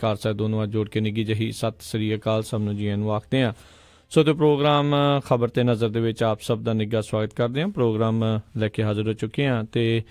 ਕਾਰ ਸਾਹਿਬ ਦੋਨੋਂ ਅੱਜ ਜੋੜ ਕੇ ਨਿੱਘੀ ਜਿਹੀ ਸਤਿ ਸ੍ਰੀ ਅਕਾਲ ਸਭ ਨੂੰ ਜੀ ਨੂੰ ਆਖਦੇ ਹਾਂ। ਸੋ ਤੇ ਪ੍ਰੋਗਰਾਮ ਖਬਰ ਤੇ ਨਜ਼ਰ ਦੇ ਵਿੱਚ ਆਪ ਸਭ ਦਾ ਨਿੱਘਾ ਸਵਾਗਤ ਕਰਦੇ ਹਾਂ। ਪ੍ਰੋਗਰਾਮ ਲੈ ਕੇ ਹਾਜ਼ਰ ਹੋ ਚੁੱਕੇ ਹਾਂ ਤੇ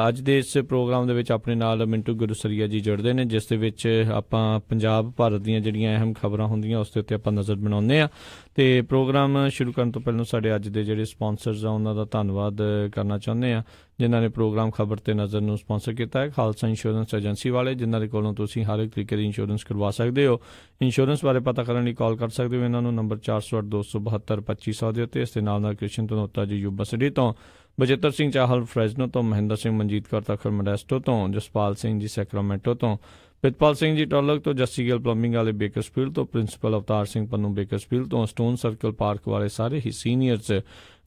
ਅੱਜ ਦੇ ਇਸ ਪ੍ਰੋਗਰਾਮ ਦੇ ਵਿੱਚ ਆਪਣੇ ਨਾਲ ਮਿੰਟੂ ਗੁਰਸਰੀਆ ਜੀ ਜੁੜਦੇ ਨੇ, ਜਿਸ ਦੇ ਵਿੱਚ ਆਪਾਂ ਪੰਜਾਬ ਭਾਰਤ ਦੀਆਂ ਜਿਹੜੀਆਂ ਅਹਿਮ ਖਬਰਾਂ ਹੁੰਦੀਆਂ ਉਸ ਦੇ ਉੱਤੇ ਆਪਾਂ ਨਜ਼ਰ ਬਣਾਉਂਦੇ ਹਾਂ। ਅਤੇ ਪ੍ਰੋਗਰਾਮ ਸ਼ੁਰੂ ਕਰਨ ਤੋਂ ਪਹਿਲਾਂ ਸਾਡੇ ਅੱਜ ਦੇ ਜਿਹੜੇ ਸਪੋਂਸਰਸ ਆ ਉਹਨਾਂ ਦਾ ਧੰਨਵਾਦ ਕਰਨਾ ਚਾਹੁੰਦੇ ਹਾਂ, ਜਿਨ੍ਹਾਂ ਨੇ ਪ੍ਰੋਗਰਾਮ ਖਬਰ ਤੇ ਨਜ਼ਰ ਨੂੰ ਸਪੋਂਸਰ ਕੀਤਾ ਹੈ। ਖਾਲਸਾ ਇੰਸ਼ੋਰੈਂਸ ਏਜੰਸੀ ਵਾਲੇ, ਜਿਨ੍ਹਾਂ ਦੇ ਕੋਲੋਂ ਤੁਸੀਂ ਹਰ ਇੱਕ ਤਰੀਕੇ ਦੀ ਇੰਸ਼ੋਰੈਂਸ ਕਰਵਾ ਸਕਦੇ ਹੋ। ਇੰਸ਼ੋਰੈਂਸ ਬਾਰੇ ਪਤਾ ਕਰਨ ਲਈ ਕਾਲ ਕਰ ਸਕਦੇ ਹੋ ਇਹਨਾਂ ਨੂੰ, ਨੰਬਰ 408-272-2500 ਦੇ ਉੱਤੇ। ਇਸ ਦੇ ਨਾਲ ਕ੍ਰਿਸ਼ਨ ਧਨੋਤਾ ਜੀ ਯੂਬਾ ਸਿਟੀ ਤੋਂ, ਬਚਿੱਤਰ ਸਿੰਘ ਚਾਹਲ ਫਰੈਜ਼ਨੋ ਤੋਂ, ਮਹਿੰਦਰ ਸਿੰਘ ਮਨਜੀਤ ਕੌਰ ਤਖਰ ਮੋਡੈਸਟੋ ਤੋਂ, ਜਸਪਾਲ ਸਿੰਘ ਜੀ ਸੈਕਰਾਮੈਂਟੋ ਤੋਂ, ਪ੍ਰਿਤਪਾਲ ਸਿੰਘ ਜੀ ਟੋਲਕ ਤੋਂ, ਜੱਸੀ ਗਿੱਲ ਪਲੰਬਿੰਗ ਵਾਲੇ ਬੇਕਰਸਫੀਲਡ ਤੋਂ, ਪ੍ਰਿੰਸੀਪਲ ਅਵਤਾਰ ਸਿੰਘ ਪੰਨੂ ਬੇਕਰਸਫੀਲਡ ਤੋਂ, ਸਟੋਨ ਸਰਕਲ ਪਾਰਕ ਵਾਲੇ ਸਾਰੇ ਹੀ ਸੀਨੀਅਰਸ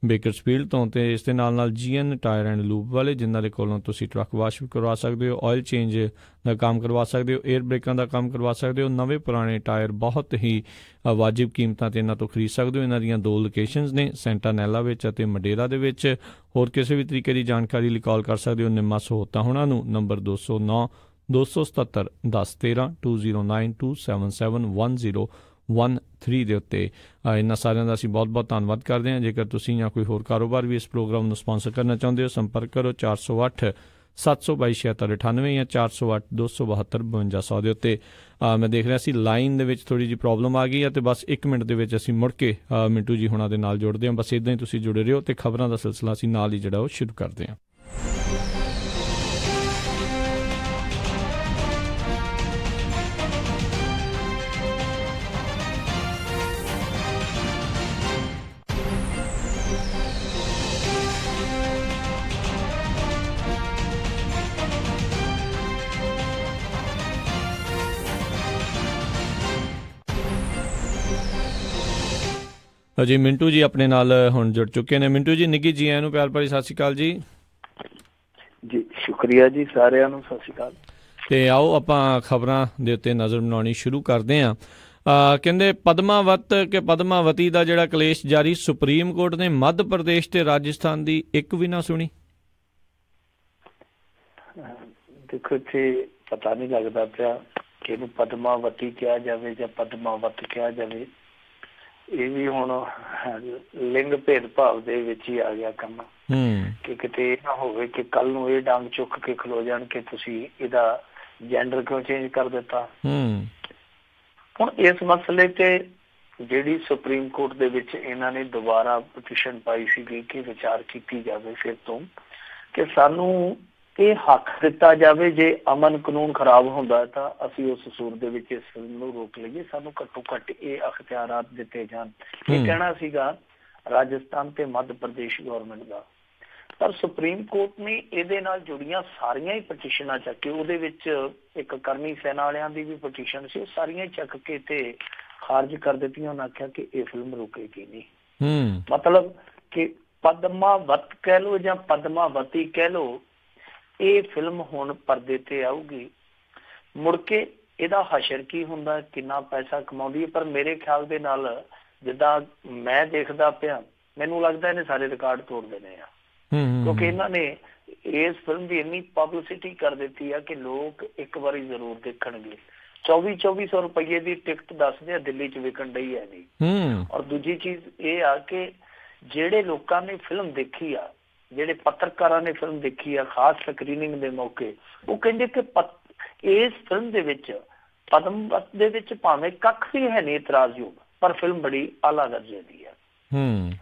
ਬੇਕਰਸਫੀਲਡ ਤੋਂ, ਅਤੇ ਇਸ ਦੇ ਨਾਲ GN ਟਾਇਰ ਐਂਡ ਲੂਬ ਵਾਲੇ, ਜਿਨ੍ਹਾਂ ਦੇ ਕੋਲੋਂ ਤੁਸੀਂ ਟਰੱਕ ਵਾਸ਼ ਵੀ ਕਰਵਾ ਸਕਦੇ ਹੋ, ਆਇਲ ਚੇਂਜ ਦਾ ਕੰਮ ਕਰਵਾ ਸਕਦੇ ਹੋ, ਏਅਰ ਬ੍ਰੇਕਾਂ ਦਾ ਕੰਮ ਕਰਵਾ ਸਕਦੇ ਹੋ। ਨਵੇਂ ਪੁਰਾਣੇ ਟਾਇਰ ਬਹੁਤ ਹੀ ਵਾਜਿਬ ਕੀਮਤਾਂ 'ਤੇ ਇਹਨਾਂ ਤੋਂ ਖਰੀਦ ਸਕਦੇ ਹੋ। ਇਹਨਾਂ ਦੀਆਂ 2 ਲੋਕੇਸ਼ਨਸ ਨੇ, ਸੈਂਟਾਨੈਲਾ ਵਿੱਚ ਅਤੇ ਮਡੇਰਾ ਦੇ ਵਿੱਚ। ਹੋਰ ਕਿਸੇ ਵੀ ਤਰੀਕੇ ਦੀ ਜਾਣਕਾਰੀ ਲਈ ਕਾਲ ਕਰ ਸਕਦੇ ਹੋ ਨਿੰਮਾ ਸਹੋਤਾ ਹੋਣਾ ਨੂੰ, ਨੰਬਰ 209-277-1013 2092771013 ਦੇ ਉੱਤੇ। ਇਹਨਾਂ ਸਾਰਿਆਂ ਦਾ ਅਸੀਂ ਬਹੁਤ ਬਹੁਤ ਧੰਨਵਾਦ ਕਰਦੇ ਹਾਂ। ਜੇਕਰ ਤੁਸੀਂ ਜਾਂ ਕੋਈ ਹੋਰ ਕਾਰੋਬਾਰ ਵੀ ਇਸ ਪ੍ਰੋਗਰਾਮ ਨੂੰ ਸਪੋਂਸਰ ਕਰਨਾ ਚਾਹੁੰਦੇ ਹੋ, ਸੰਪਰਕ ਕਰੋ 408-722-7698 ਜਾਂ 408-272-5200 ਦੇ ਉੱਤੇ। ਮੈਂ ਦੇਖ ਰਿਹਾ ਸੀ ਲਾਈਨ ਦੇ ਵਿੱਚ ਥੋੜ੍ਹੀ ਜਿਹੀ ਪ੍ਰੋਬਲਮ ਆ ਗਈ ਹੈ, ਅਤੇ ਬਸ 1 ਮਿੰਟ ਦੇ ਵਿੱਚ ਅਸੀਂ ਮੁੜ ਕੇ ਮਿੰਟੂ ਜੀ ਹੁਣਾਂ ਦੇ ਨਾਲ ਜੁੜਦੇ ਹਾਂ। ਬਸ ਇੱਦਾਂ ਹੀ ਤੁਸੀਂ ਜੁੜੇ ਰਹੋ ਅਤੇ ਖਬਰਾਂ ਦਾ ਸਿਲਸਿਲਾ ਅਸੀਂ ਨਾਲ ਹੀ ਜਿਹੜਾ ਉਹ ਸ਼ੁਰੂ ਕਰਦੇ ਹਾਂ। ਜੀ ਮਿੰਟੂ ਜੀ ਆਪਣੇ ਨਾਲ ਹੁਣ ਜੁੜ ਚੁੱਕੇ ਨੇ। ਮਿੰਟੂ ਜੀ ਨਿੱਘੀ ਜੀ ਆਇਆਂ ਨੂੰ ਪਿਆਰ ਭਰੀ ਸਤਿ ਸ਼੍ਰੀ ਅਕਾਲ ਜੀ। ਜੀ ਸ਼ੁਕਰੀਆ ਜੀ, ਸਾਰਿਆਂ ਨੂੰ ਸਤਿ ਸ਼੍ਰੀ ਅਕਾਲ। ਅਤੇ ਆਓ ਆਪਾਂ ਖਬਰਾਂ ਦੇ ਉੱਤੇ ਨਜ਼ਰ ਬਣਾਉਣੀ ਸ਼ੁਰੂ ਕਰਦੇ ਹਾਂ। ਕਹਿੰਦੇ ਪਦਮਾਵਤੀ ਦਾ ਜਿਹੜਾ ਕਲੇਸ਼ ਜਾਰੀ, ਸੁਪਰੀਮ ਕੋਰਟ ਨੇ ਮੱਧ ਪ੍ਰਦੇਸ਼ ਤੇ ਰਾਜਸਥਾਨ ਦੀ ਇੱਕ ਵੀ ਨਾ ਸੁਣੀ। ਦੇਖੋ ਇੱਥੇ ਪਤਾ ਨਹੀਂ ਲੱਗਦਾ ਪਿਆ ਕਿ ਇਹਨੂੰ ਪਦਮਾਵਤੀ ਕਿਹਾ ਜਾਵੇ ਜਾਂ ਪਦਮਾਵਤ ਕਿਹਾ ਜਾਵੇ। ਇਹ ਵੀ ਹੁਣ ਲਿੰਗ ਭੇਦਭਾਵ ਦੇ ਵਿੱਚ ਹੀ ਆ ਗਿਆ ਕੰਮ, ਕਿ ਕਿਤੇ ਇਹ ਨਾ ਹੋਵੇ ਕਿ ਕੱਲ ਨੂੰ ਇਹ ਡੰਗ ਚੁੱਕ ਕੇ ਖਲੋ ਜਾਣ ਕਿ ਤੁਸੀਂ ਇਹਦਾ ਜੈਂਡਰ ਕਿਉਂ ਚੇਂਜ ਕਰ ਦਿੱਤਾ। ਹੁਣ ਇਸ ਮਸਲੇ ਤੇ ਜਿਹੜੀ ਸੁਪਰੀਮ ਕੋਰਟ ਦੇ ਵਿੱਚ ਇਹਨਾਂ ਨੇ ਦੁਬਾਰਾ ਪਟੀਸ਼ਨ ਪਾਈ ਸੀਗੀ ਕਿ ਵਿਚਾਰ ਕੀਤੀ ਜਾਵੇ ਫਿਰ ਤੋਂ, ਕਿ ਸਾਨੂੰ ਇਹ ਹੱਕ ਦਿੱਤਾ ਜਾਵੇ ਜੇ ਅਮਨ ਕਾਨੂੰਨ ਖਰਾਬ ਹੁੰਦਾ ਤਾਂ ਅਸੀਂ ਉਸ ਸੂਰ ਦੇ ਵਿੱਚ ਇਸ ਫਿਲਮ ਨੂੰ ਰੋਕ ਲਈਏ, ਸਾਨੂੰ ਘੱਟੋ ਘੱਟ ਇਹ ਅਖਤਿਆਰਾਤ ਦਿੱਤੇ ਜਾਣ। ਇਹ ਕਹਿਣਾ ਸੀਗਾ ਰਾਜਸਥਾਨ ਤੇ ਮੱਧ ਪ੍ਰਦੇਸ਼ ਗੌਰਮੈਂਟ ਦਾ। ਪਰ ਸੁਪਰੀਮ ਕੋਰਟ ਨੇ ਇਹਦੇ ਨਾਲ ਜੁੜੀਆਂ ਸਾਰੀਆਂ ਹੀ ਪਟੀਸ਼ਨਾਂ ਚੱਕ ਕੇ, ਉਹਦੇ ਵਿੱਚ ਇੱਕ ਕਰਮੀ ਸੈਨਾ ਵਾਲਿਆਂ ਦੀ ਵੀ ਪਟੀਸ਼ਨ ਸੀ, ਉਹ ਸਾਰੀਆਂ ਹੀ ਚੱਕ ਕੇ ਤੇ ਖਾਰਜ ਕਰ ਦਿੱਤੀਆਂ। ਉਹਨਾਂ ਆਖਿਆ ਕਿ ਇਹ ਫਿਲਮ ਰੁਕੇਗੀ ਨਹੀਂ। ਮਤਲਬ ਕਿ ਪਦਮਾਵਤ ਕਹਿ ਲਓ ਜਾਂ ਪਦਮਾਵਤੀ ਕਹਿ ਲਓ, ਇਹ ਫਿਲਮ ਹੁਣ ਪਰਦੇ ਤੇ ਆਊਗੀ। ਮੁੜ ਕੇ ਇਹਦਾ ਹਸ਼ਰ ਕੀ ਹੁੰਦਾ, ਕਿੰਨਾ ਪੈਸਾ ਕਮਾਉਂਦੀ ਹੈ। ਪਰ ਮੇਰੇ ਖਿਆਲ ਦੇ ਨਾਲ ਜਿੱਦਾਂ ਮੈਂ ਦੇਖਦਾ ਪਿਆ, ਮੈਨੂੰ ਲੱਗਦਾ ਇਹਨੇ ਸਾਰੇ ਰਿਕਾਰਡ ਤੋੜ ਦੇਣੇ ਆ, ਕਿਉਂਕਿ ਇਹਨਾਂ ਨੇ ਇਸ ਫਿਲਮ ਦੀ ਇੰਨੀ ਪਬਲਿਸਿਟੀ ਕਰ ਦਿੱਤੀ ਆ ਕਿ ਲੋਕ ਇੱਕ ਵਾਰੀ ਜ਼ਰੂਰ ਦੇਖਣਗੇ। 2400 ਰੁਪਈਏ ਦੀ ਟਿਕਟ ਦੱਸਦੇ ਆ ਦਿੱਲੀ 'ਚ ਵਿਕਣ ਡਈ ਹੈ ਨਹੀਂ। ਔਰ ਦੂਜੀ ਚੀਜ਼ ਇਹ ਆ ਕਿ ਜਿਹੜੇ ਲੋਕਾਂ ਨੇ ਫਿਲਮ ਦੇਖੀ ਆ, ਜਿਹੜੇ ਪੱਤਰਕਾਰਾਂ ਨੇ ਫਿਲਮ ਦੇਖੀ ਆ ਖਾਸ ਸਕਰੀਨਿੰਗ ਦੇ ਮੌਕੇ, ਉਹ ਕਹਿੰਦੇ ਕਿ ਇਸ ਫਿਲਮ ਦੇ ਵਿੱਚ ਪਦਮਵਤ ਦੇ ਵਿੱਚ ਭਾਵੇਂ ਕੱਖ ਵੀ ਹੈ ਨਹੀਂ ਇਤਰਾਜ਼ਯੋਗ, ਪਰ ਫਿਲਮ ਬੜੀ ਆਲਾ ਦਰਜੇ ਦੀ ਹੈ।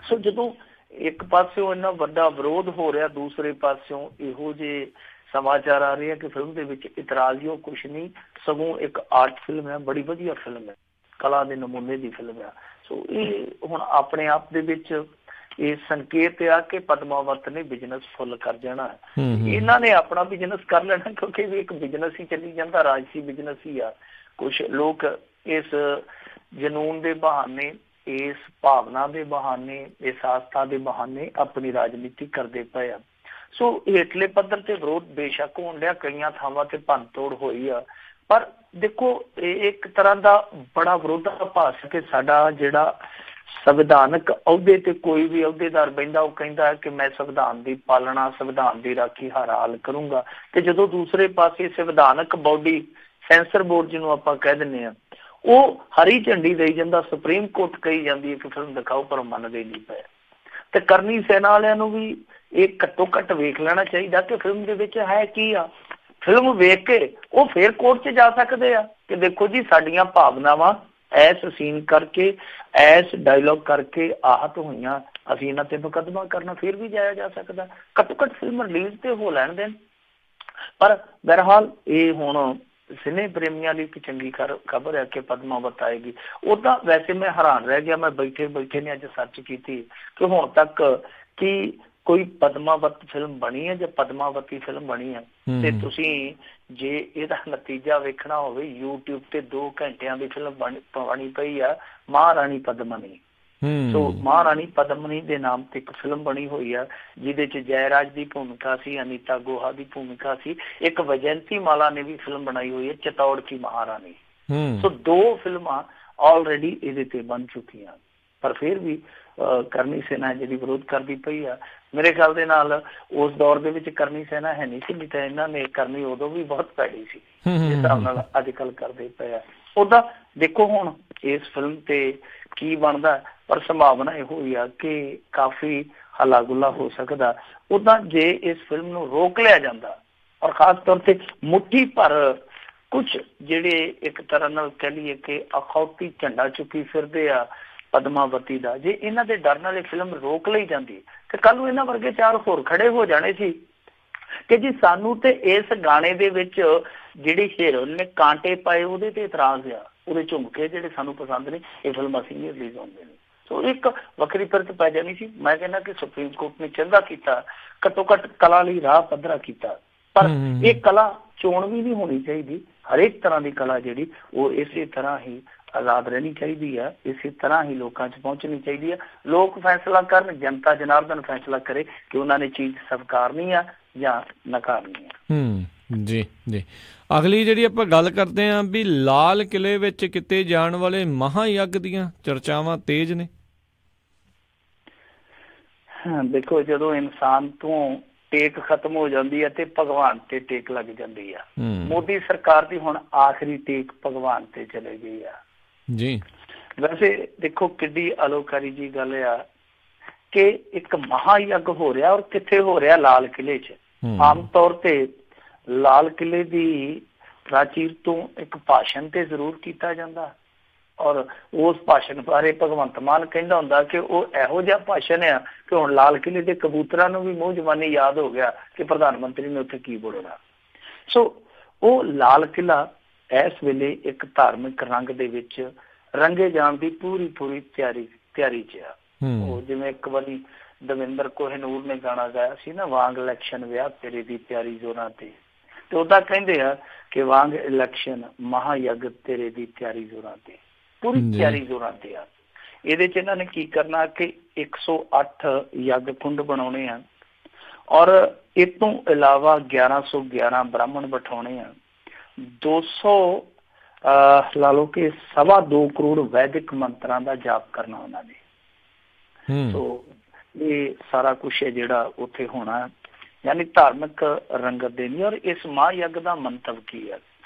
ਸੋ ਜਦੋਂ ਇੱਕ ਪਾਸਿਓਂ ਇੰਨਾ ਵੱਡਾ ਵਿਰੋਧ ਹੋ ਰਿਹਾ, ਦੂਸਰੇ ਪਾਸਿਓਂ ਇਹੋ ਜਿਹੇ ਸਮਾਚਾਰ ਆ ਰਹੇ ਆ ਕਿ ਫਿਲਮ ਦੇ ਵਿੱਚ ਇਤਰਾਜ਼ਯੋਗ ਕੁਛ ਨਹੀਂ, ਸਗੋਂ ਇੱਕ ਆਰਟ ਫਿਲਮ ਹੈ, ਬੜੀ ਵਧੀਆ ਫਿਲਮ ਹੈ, ਕਲਾ ਦੇ ਨਮੂਨੇ ਦੀ ਫਿਲਮ ਆ। ਸੋ ਇਹ ਹੁਣ ਆਪਣੇ ਆਪ ਦੇ ਵਿੱਚ ਇਹ ਸੰਕੇਤ ਆ ਕਿ ਪਦਮਾਵਤ ਨੇ ਬਿਜਨਸ ਫੁੱਲ ਕਰ ਜਾਣਾ। ਇਹਨਾਂ ਨੇ ਆਪਣਾ ਬਿਜਨਸ ਕਰ ਲੈਣਾ, ਕਿਉਂਕਿ ਵੀ ਇੱਕ ਬਿਜਨਸ ਹੀ ਚੱਲੀ ਜਾਂਦਾ, ਰਾਜਸੀ ਬਿਜਨਸ ਹੀ ਆ। ਕੁਛ ਲੋਕ ਇਸ ਜਨੂਨ ਦੇ ਬਹਾਨੇ, ਇਸ ਭਾਵਨਾ ਦੇ ਬਹਾਨੇ, ਇਸ ਆਸਥਾ ਦੇ ਬਹਾਨੇ ਆਪਣੀ ਰਾਜਨੀਤੀ ਕਰਦੇ ਪਏ ਆ। ਸੋ ਹੇਠਲੇ ਪੱਧਰ ਤੇ ਵਿਰੋਧ ਬੇਸ਼ੱਕ ਹੋਣ ਡਿਆ, ਕਈਆਂ ਥਾਵਾਂ ਤੇ ਭੰਨ ਤੋੜ ਹੋਈ ਆ, ਪਰ ਦੇਖੋ ਇਹ ਇੱਕ ਤਰ੍ਹਾਂ ਦਾ ਬੜਾ ਵਿਰੋਧਾਭਾਸ ਕਿ ਸਾਡਾ ਜਿਹੜਾ ਸੰਵਿਧਾਨਕ ਅਹੁਦੇ ਤੇ ਕੋਈ ਵੀ ਅਹੁਦੇਦਾਰ ਬਹਿੰਦਾ, ਉਹ ਕਹਿੰਦਾ ਹੈ ਕਿ ਮੈਂ ਸੰਵਿਧਾਨ ਦੀ ਪਾਲਣਾ, ਸੰਵਿਧਾਨ ਦੀ ਰਾਖੀ ਹਰ ਹਾਲ ਕਰੂੰਗਾ, ਤੇ ਜਦੋਂ ਦੂਸਰੇ ਪਾਸੇ ਸੰਵਿਧਾਨਕ ਬੋਡੀ ਸੈਂਸਰ ਬੋਰਡ ਜਿਹਨੂੰ ਆਪਾਂ ਕਹਿ ਦਿੰਦੇ ਹਾਂ, ਉਹ ਹਰੀ ਝੰਡੀ ਦੇਈ ਜਾਂਦਾ, ਸੁਪਰੀਮ ਕੋਰਟ ਕਹੀ ਜਾਂਦੀ ਹੈ ਕਿ ਫਿਲਮ ਦਿਖਾਓ, ਪਰ ਮੰਨਦੇ ਨਹੀਂ ਪਏ। ਤੇ ਕਰਨੀ ਸੈਨਾ ਵਾਲਿਆਂ ਨੂੰ ਵੀ ਇਹ ਘੱਟੋ ਘੱਟ ਵੇਖ ਲੈਣਾ ਚਾਹੀਦਾ ਕਿ ਫਿਲਮ ਦੇ ਵਿੱਚ ਹੈ ਕੀ ਆ। ਫਿਲਮ ਵੇਖ ਕੇ ਉਹ ਫੇਰ ਕੋਰਟ 'ਚ ਜਾ ਸਕਦੇ ਆ ਕਿ ਦੇਖੋ ਜੀ ਸਾਡੀਆਂ ਭਾਵਨਾਵਾਂ ਐਸ ਸੀਨ ਕਰਕੇ, ਐਸ ਡਾਇਲੋਗ ਕਰਕੇ ਆਹਤ ਹੋਈਆਂ, ਅਸੀਂ ਇਹਨਾਂ ਤੇ ਮੁਕੱਦਮਾ ਕਰਨਾ, ਫਿਰ ਵੀ ਜਾਇਆ ਜਾ ਸਕਦਾ। ਘੱਟੋ ਘੱਟ ਫਿਲਮ ਰਿਲੀਜ਼ ਤੇ ਹੋ ਲੈਣ ਦੇਣ। ਪਰ ਬਹਰਹਾਲ ਇਹ ਹੁਣ ਸਿਨੇ ਪ੍ਰੇਮੀਆਂ ਲਈ ਇੱਕ ਚੰਗੀ ਖਬਰ ਹੈ ਕਿ ਪਦਮਾਵਤ ਆਏਗੀ। ਉਦਾਂ ਵੈਸੇ ਮੈਂ ਹੈਰਾਨ ਰਹਿ ਗਿਆ, ਮੈਂ ਬੈਠੇ ਨੇ ਅੱਜ ਸਰਚ ਕੀਤੀ ਕਿ ਹੁਣ ਤੱਕ ਕੀ ਕੋਈ ਪਦਮਾਵਤ ਫਿਲਮ ਬਣੀ ਹੈ ਜਾਂ ਪਦਮਾਵਤੀ ਫਿਲਮ ਬਣੀ ਹੈ। ਤੇ ਤੁਸੀਂ ਜੇ ਇਹਦਾ ਨਤੀਜਾ ਵੇਖਣਾ ਹੋਵੇ, YouTube ਤੇ 2 ਘੰਟਿਆਂ ਦੀ ਫਿਲਮ ਬਣੀ ਪਈ ਆ, ਮਹਾਰਾਣੀ ਪਦਮਨੀ। ਸੋ ਮਹਾਰਾਣੀ ਪਦਮਨੀ ਦੇ ਨਾਮ ਤੇ ਇੱਕ ਫਿਲਮ ਬਣੀ ਹੋਈ ਆ, ਜਿਹਦੇ ਚ ਜੈਰਾਜ ਦੀ ਭੂਮਿਕਾ ਸੀ, ਅਨੀਤਾ ਗੋਹਾ ਦੀ ਭੂਮਿਕਾ ਸੀ, ਇੱਕ ਵੈਜੰਤੀ ਮਾਲਾ ਨੇ ਵੀ ਫਿਲਮ ਬਣਾਈ ਹੋਈ ਹੈ, ਚਿਤੌੜ ਕੀ ਮਹਾਰਾਣੀ। ਸੋ 2 ਫਿਲਮਾਂ ਆਲਰੇਡੀ ਇਹਦੇ ਤੇ ਬਣ ਚੁੱਕੀਆਂ। ਪਰ ਫਿਰ ਵੀ ਕਰਨੀ ਸੈਨਾ ਜਿਹੜੀ ਵਿਰੋਧ ਕਰਦੀ ਪਈ ਆ। ਮੇਰੇ ਖਿਆਲ ਦੇ ਨਾਲ ਉਸ ਦੌਰ ਦੇ ਵਿੱਚ ਕਰਨੀ ਸੈਨਾ ਹੈ ਨਹੀਂ ਸੀ, ਨਹੀਂ ਤਾਂ ਇਹਨਾਂ ਨੇ ਕਰਨੀ ਉਦੋਂ ਵੀ ਬਹੁਤ ਭੈੜੀ ਸੀ ਜਿਸ ਹਿਸਾਬ ਨਾਲ ਅੱਜ ਕੱਲ੍ਹ ਕਰਦੇ ਪਏ ਆ। ਉਹਦਾ ਦੇਖੋ ਹੁਣ ਇਸ ਫਿਲਮ ਤੇ ਕੀ ਬਣਦਾ, ਪਰ ਸੰਭਾਵਨਾ ਇਹੋ ਹੀ ਆ ਕਿ ਕਾਫੀ ਹੱਲਾ ਗੁੱਲਾ ਹੋ ਸਕਦਾ। ਉੱਦਾਂ ਜੇ ਇਸ ਫਿਲਮ ਨੂੰ ਰੋਕ ਲਿਆ ਜਾਂਦਾ, ਔਰ ਖਾਸ ਤੌਰ ਤੇ ਮੁੱਠੀ ਭਰ ਕੁਛ ਜਿਹੜੇ ਇੱਕ ਤਰ੍ਹਾਂ ਨਾਲ ਕਹਿ ਲਈਏ ਕਿ ਅਖੌਤੀ ਝੰਡਾ ਚੁੱਕੀ ਫਿਰਦੇ ਆ ਪਦਮਾਵਤੀ ਦਾ, ਜੇ ਇਹਨਾਂ ਦੇ ਡਰ ਨਾਲ ਇਹ ਫਿਲਮ ਰੋਕ ਲਈ ਜਾਂਦੀ ਤੇ ਕੱਲ ਨੂੰ ਇਹਨਾਂ ਵਰਗੇ 4 ਹੋਰ ਖੜੇ ਹੋ ਜਾਣੇ ਸੀ ਕਿ ਜੀ ਸਾਨੂੰ ਤੇ ਇਸ ਗਾਣੇ ਦੇ ਵਿੱਚ ਜਿਹੜੀ ਹੀਰੋਇਨ ਨੇ ਕਾਂਟੇ ਪਾਏ ਉਹਦੇ ਤੇ ਇਤਰਾਜ਼ ਆ, ਉਹਦੇ ਝੁਮਕੇ ਜਿਹੜੇ ਸਾਨੂੰ ਪਸੰਦ ਨੇ, ਇਹ ਫਿਲਮ ਅਸੀਂ ਨਹੀਂ ਰਿਲੀਜ਼ ਹੁੰਦੇ ਨੇ। ਸੋ ਇੱਕ ਵੱਖਰੀ ਫਿਰਤ ਪੈ ਜਾਣੀ ਸੀ। ਮੈਂ ਕਹਿੰਦਾ ਕਿ ਸੁਪਰੀਮ ਕੋਰਟ ਨੇ ਚੰਗਾ ਕੀਤਾ, ਘੱਟੋ ਘੱਟ ਕਲਾ ਲਈ ਰਾਹ ਪੱਧਰਾ ਕੀਤਾ। ਪਰ ਇਹ ਕਲਾ ਚੋਣ ਵੀ ਨਹੀਂ ਹੋਣੀ ਚਾਹੀਦੀ। ਹਰੇਕ ਤਰ੍ਹਾਂ ਦੀ ਕਲਾ ਜਿਹੜੀ ਉਹ ਇਸੇ ਤਰ੍ਹਾਂ ਹੀ ਆਜ਼ਾਦ ਰਹਿਣੀ ਚਾਹੀਦੀ ਆ, ਇਸੇ ਤਰ੍ਹਾਂ ਹੀ ਲੋਕਾਂ 'ਚ ਪਹੁੰਚਣੀ ਚਾਹੀਦੀ ਆ। ਲੋਕ ਫੈਸਲਾ ਕਰਨ, ਜਨਤਾ ਜਨਾਰਦਨ ਫੈਸਲਾ ਕਰੇ ਕਿ ਉਹਨਾਂ ਨੇ ਚੀਜ਼ ਸਵੀਕਾਰਨੀ ਆ ਜਾਂ ਨਕਾਰਨੀ ਆ। ਜੀ ਜੀ। ਅਗਲੀ ਜਿਹੜੀ ਆਪਾਂ ਗੱਲ ਕਰਦੇ ਹਾਂ ਵੀ ਲਾਲ ਕਿਲੇ ਵਿੱਚ ਕੀਤੇ ਜਾਣ ਵਾਲੇ ਮਹਾਯੱਗ ਦੀਆਂ ਚਰਚਾਵਾਂ ਤੇਜ਼ ਨੇ। ਦੇਖੋ, ਜਦੋਂ ਇਨਸਾਨ ਤੋਂ ਟੇਕ ਖਤਮ ਹੋ ਜਾਂਦੀ ਹੈ ਤੇ ਭਗਵਾਨ ਤੇ ਟੇਕ ਲੱਗ ਜਾਂਦੀ ਆ। ਮੋਦੀ ਸਰਕਾਰ ਦੀ ਹੁਣ ਆਖਰੀ ਟੇਕ ਭਗਵਾਨ ਤੇ ਚਲੇ ਗਈ ਆ ਜੀ। ਵੈਸੇ ਦੇਖੋ ਕਿੱਡੀ ਅਲੋਕਾਰੀ ਜੀ ਗੱਲ ਆ ਕਿ ਇੱਕ ਮਹਾਯੱਗ ਹੋ ਰਿਹਾ, ਔਰ ਕਿੱਥੇ ਹੋ ਰਿਹਾ? ਲਾਲ ਕਿਲੇ 'ਚ। ਆਮ ਤੌਰ ਤੇ ਲਾਲ ਕਿਲੇ ਦੀ ਪ੍ਰਾਚੀਰ ਤੋਂ ਇੱਕ ਭਾਸ਼ਣ ਤੇ ਜ਼ਰੂਰ ਕੀਤਾ ਜਾਂਦਾ, ਔਰ ਉਸ ਭਾਸ਼ਣ ਬਾਰੇ ਭਗਵੰਤ ਮਾਨ ਕਹਿੰਦਾ ਹੁੰਦਾ ਕਿ ਉਹ ਇਹੋ ਜਿਹਾ ਭਾਸ਼ਣ ਆ ਕਿ ਹੁਣ ਲਾਲ ਕਿਲੇ ਦੇ ਕਬੂਤਰਾਂ ਨੂੰ ਵੀ ਮੂੰਹ ਜ਼ਬਾਨੀ ਯਾਦ ਹੋ ਗਿਆ ਕਿ ਪ੍ਰਧਾਨ ਮੰਤਰੀ ਨੇ ਉੱਥੇ ਕੀ ਬੋਲਣਾ। ਸੋ ਉਹ ਲਾਲ ਕਿਲਾ ਇਸ ਵੇਲੇ ਇੱਕ ਧਾਰਮਿਕ ਰੰਗ ਦੇ ਵਿੱਚ ਰੰਗੇ ਜਾਣ ਦੀ ਪੂਰੀ ਤਿਆਰੀ 'ਚ ਆ। ਉਹ ਜਿਵੇਂ ਇੱਕ ਵਾਰੀ ਦਵਿੰਦਰ ਕੋਹਿਨੂਰ ਨੇ ਗਾਣਾ ਗਾਇਆ ਸੀ ਨਾ, ਵਾਂਗ ਇਲੈਕਸ਼ਨ ਵਿਆਹ ਤੇਰੇ ਦੀ ਤਿਆਰੀ ਜ਼ੋਰਾਂ ਤੇ ਉਹਦਾ ਕਹਿੰਦੇ ਆ ਕਿ ਵਾਂਗ ਇਲੈਕਸ਼ਨ ਮਹਾਯੱਗ ਤੇਰੇ ਦੀ ਤਿਆਰੀ ਜ਼ੋਰਾਂ ਤੇ, ਪੂਰੀ ਤਿਆਰੀ ਜ਼ੋਰਾਂ ਤੇ ਆ। ਇਹਦੇ 'ਚ ਇਹਨਾਂ ਨੇ ਕੀ ਕਰਨਾ ਕਿ 108 ਯੱਗ ਕੁੰਡ ਬਣਾਉਣੇ ਆ, ਔਰ ਇਹ ਤੋਂ ਇਲਾਵਾ 1111 ਬ੍ਰਾਹਮਣ ਬਿਠਾਉਣੇ ਆ, 200 ਲਾ ਲਓ ਕਿ 2.25 ਕਰੋੜ ਵੈਦਿਕ ਮੰਤਰਾਂ ਦਾ ਜਾਪ ਕਰਨਾ ਉਹਨਾਂ ਨੇ। ਸੋ ਇਹ ਸਾਰਾ ਕੁਛ ਹੈ ਜਿਹੜਾ ਉੱਥੇ ਹੋਣਾ, ਯਾਨੀ ਧਾਰਮਿਕ ਰੰਗਤ ਦੇਣੀ। ਔਰ ਇਸ ਮਹਾਯੱਗ ਦਾ ਮੰਤਵ ਕੀ ਹੈ?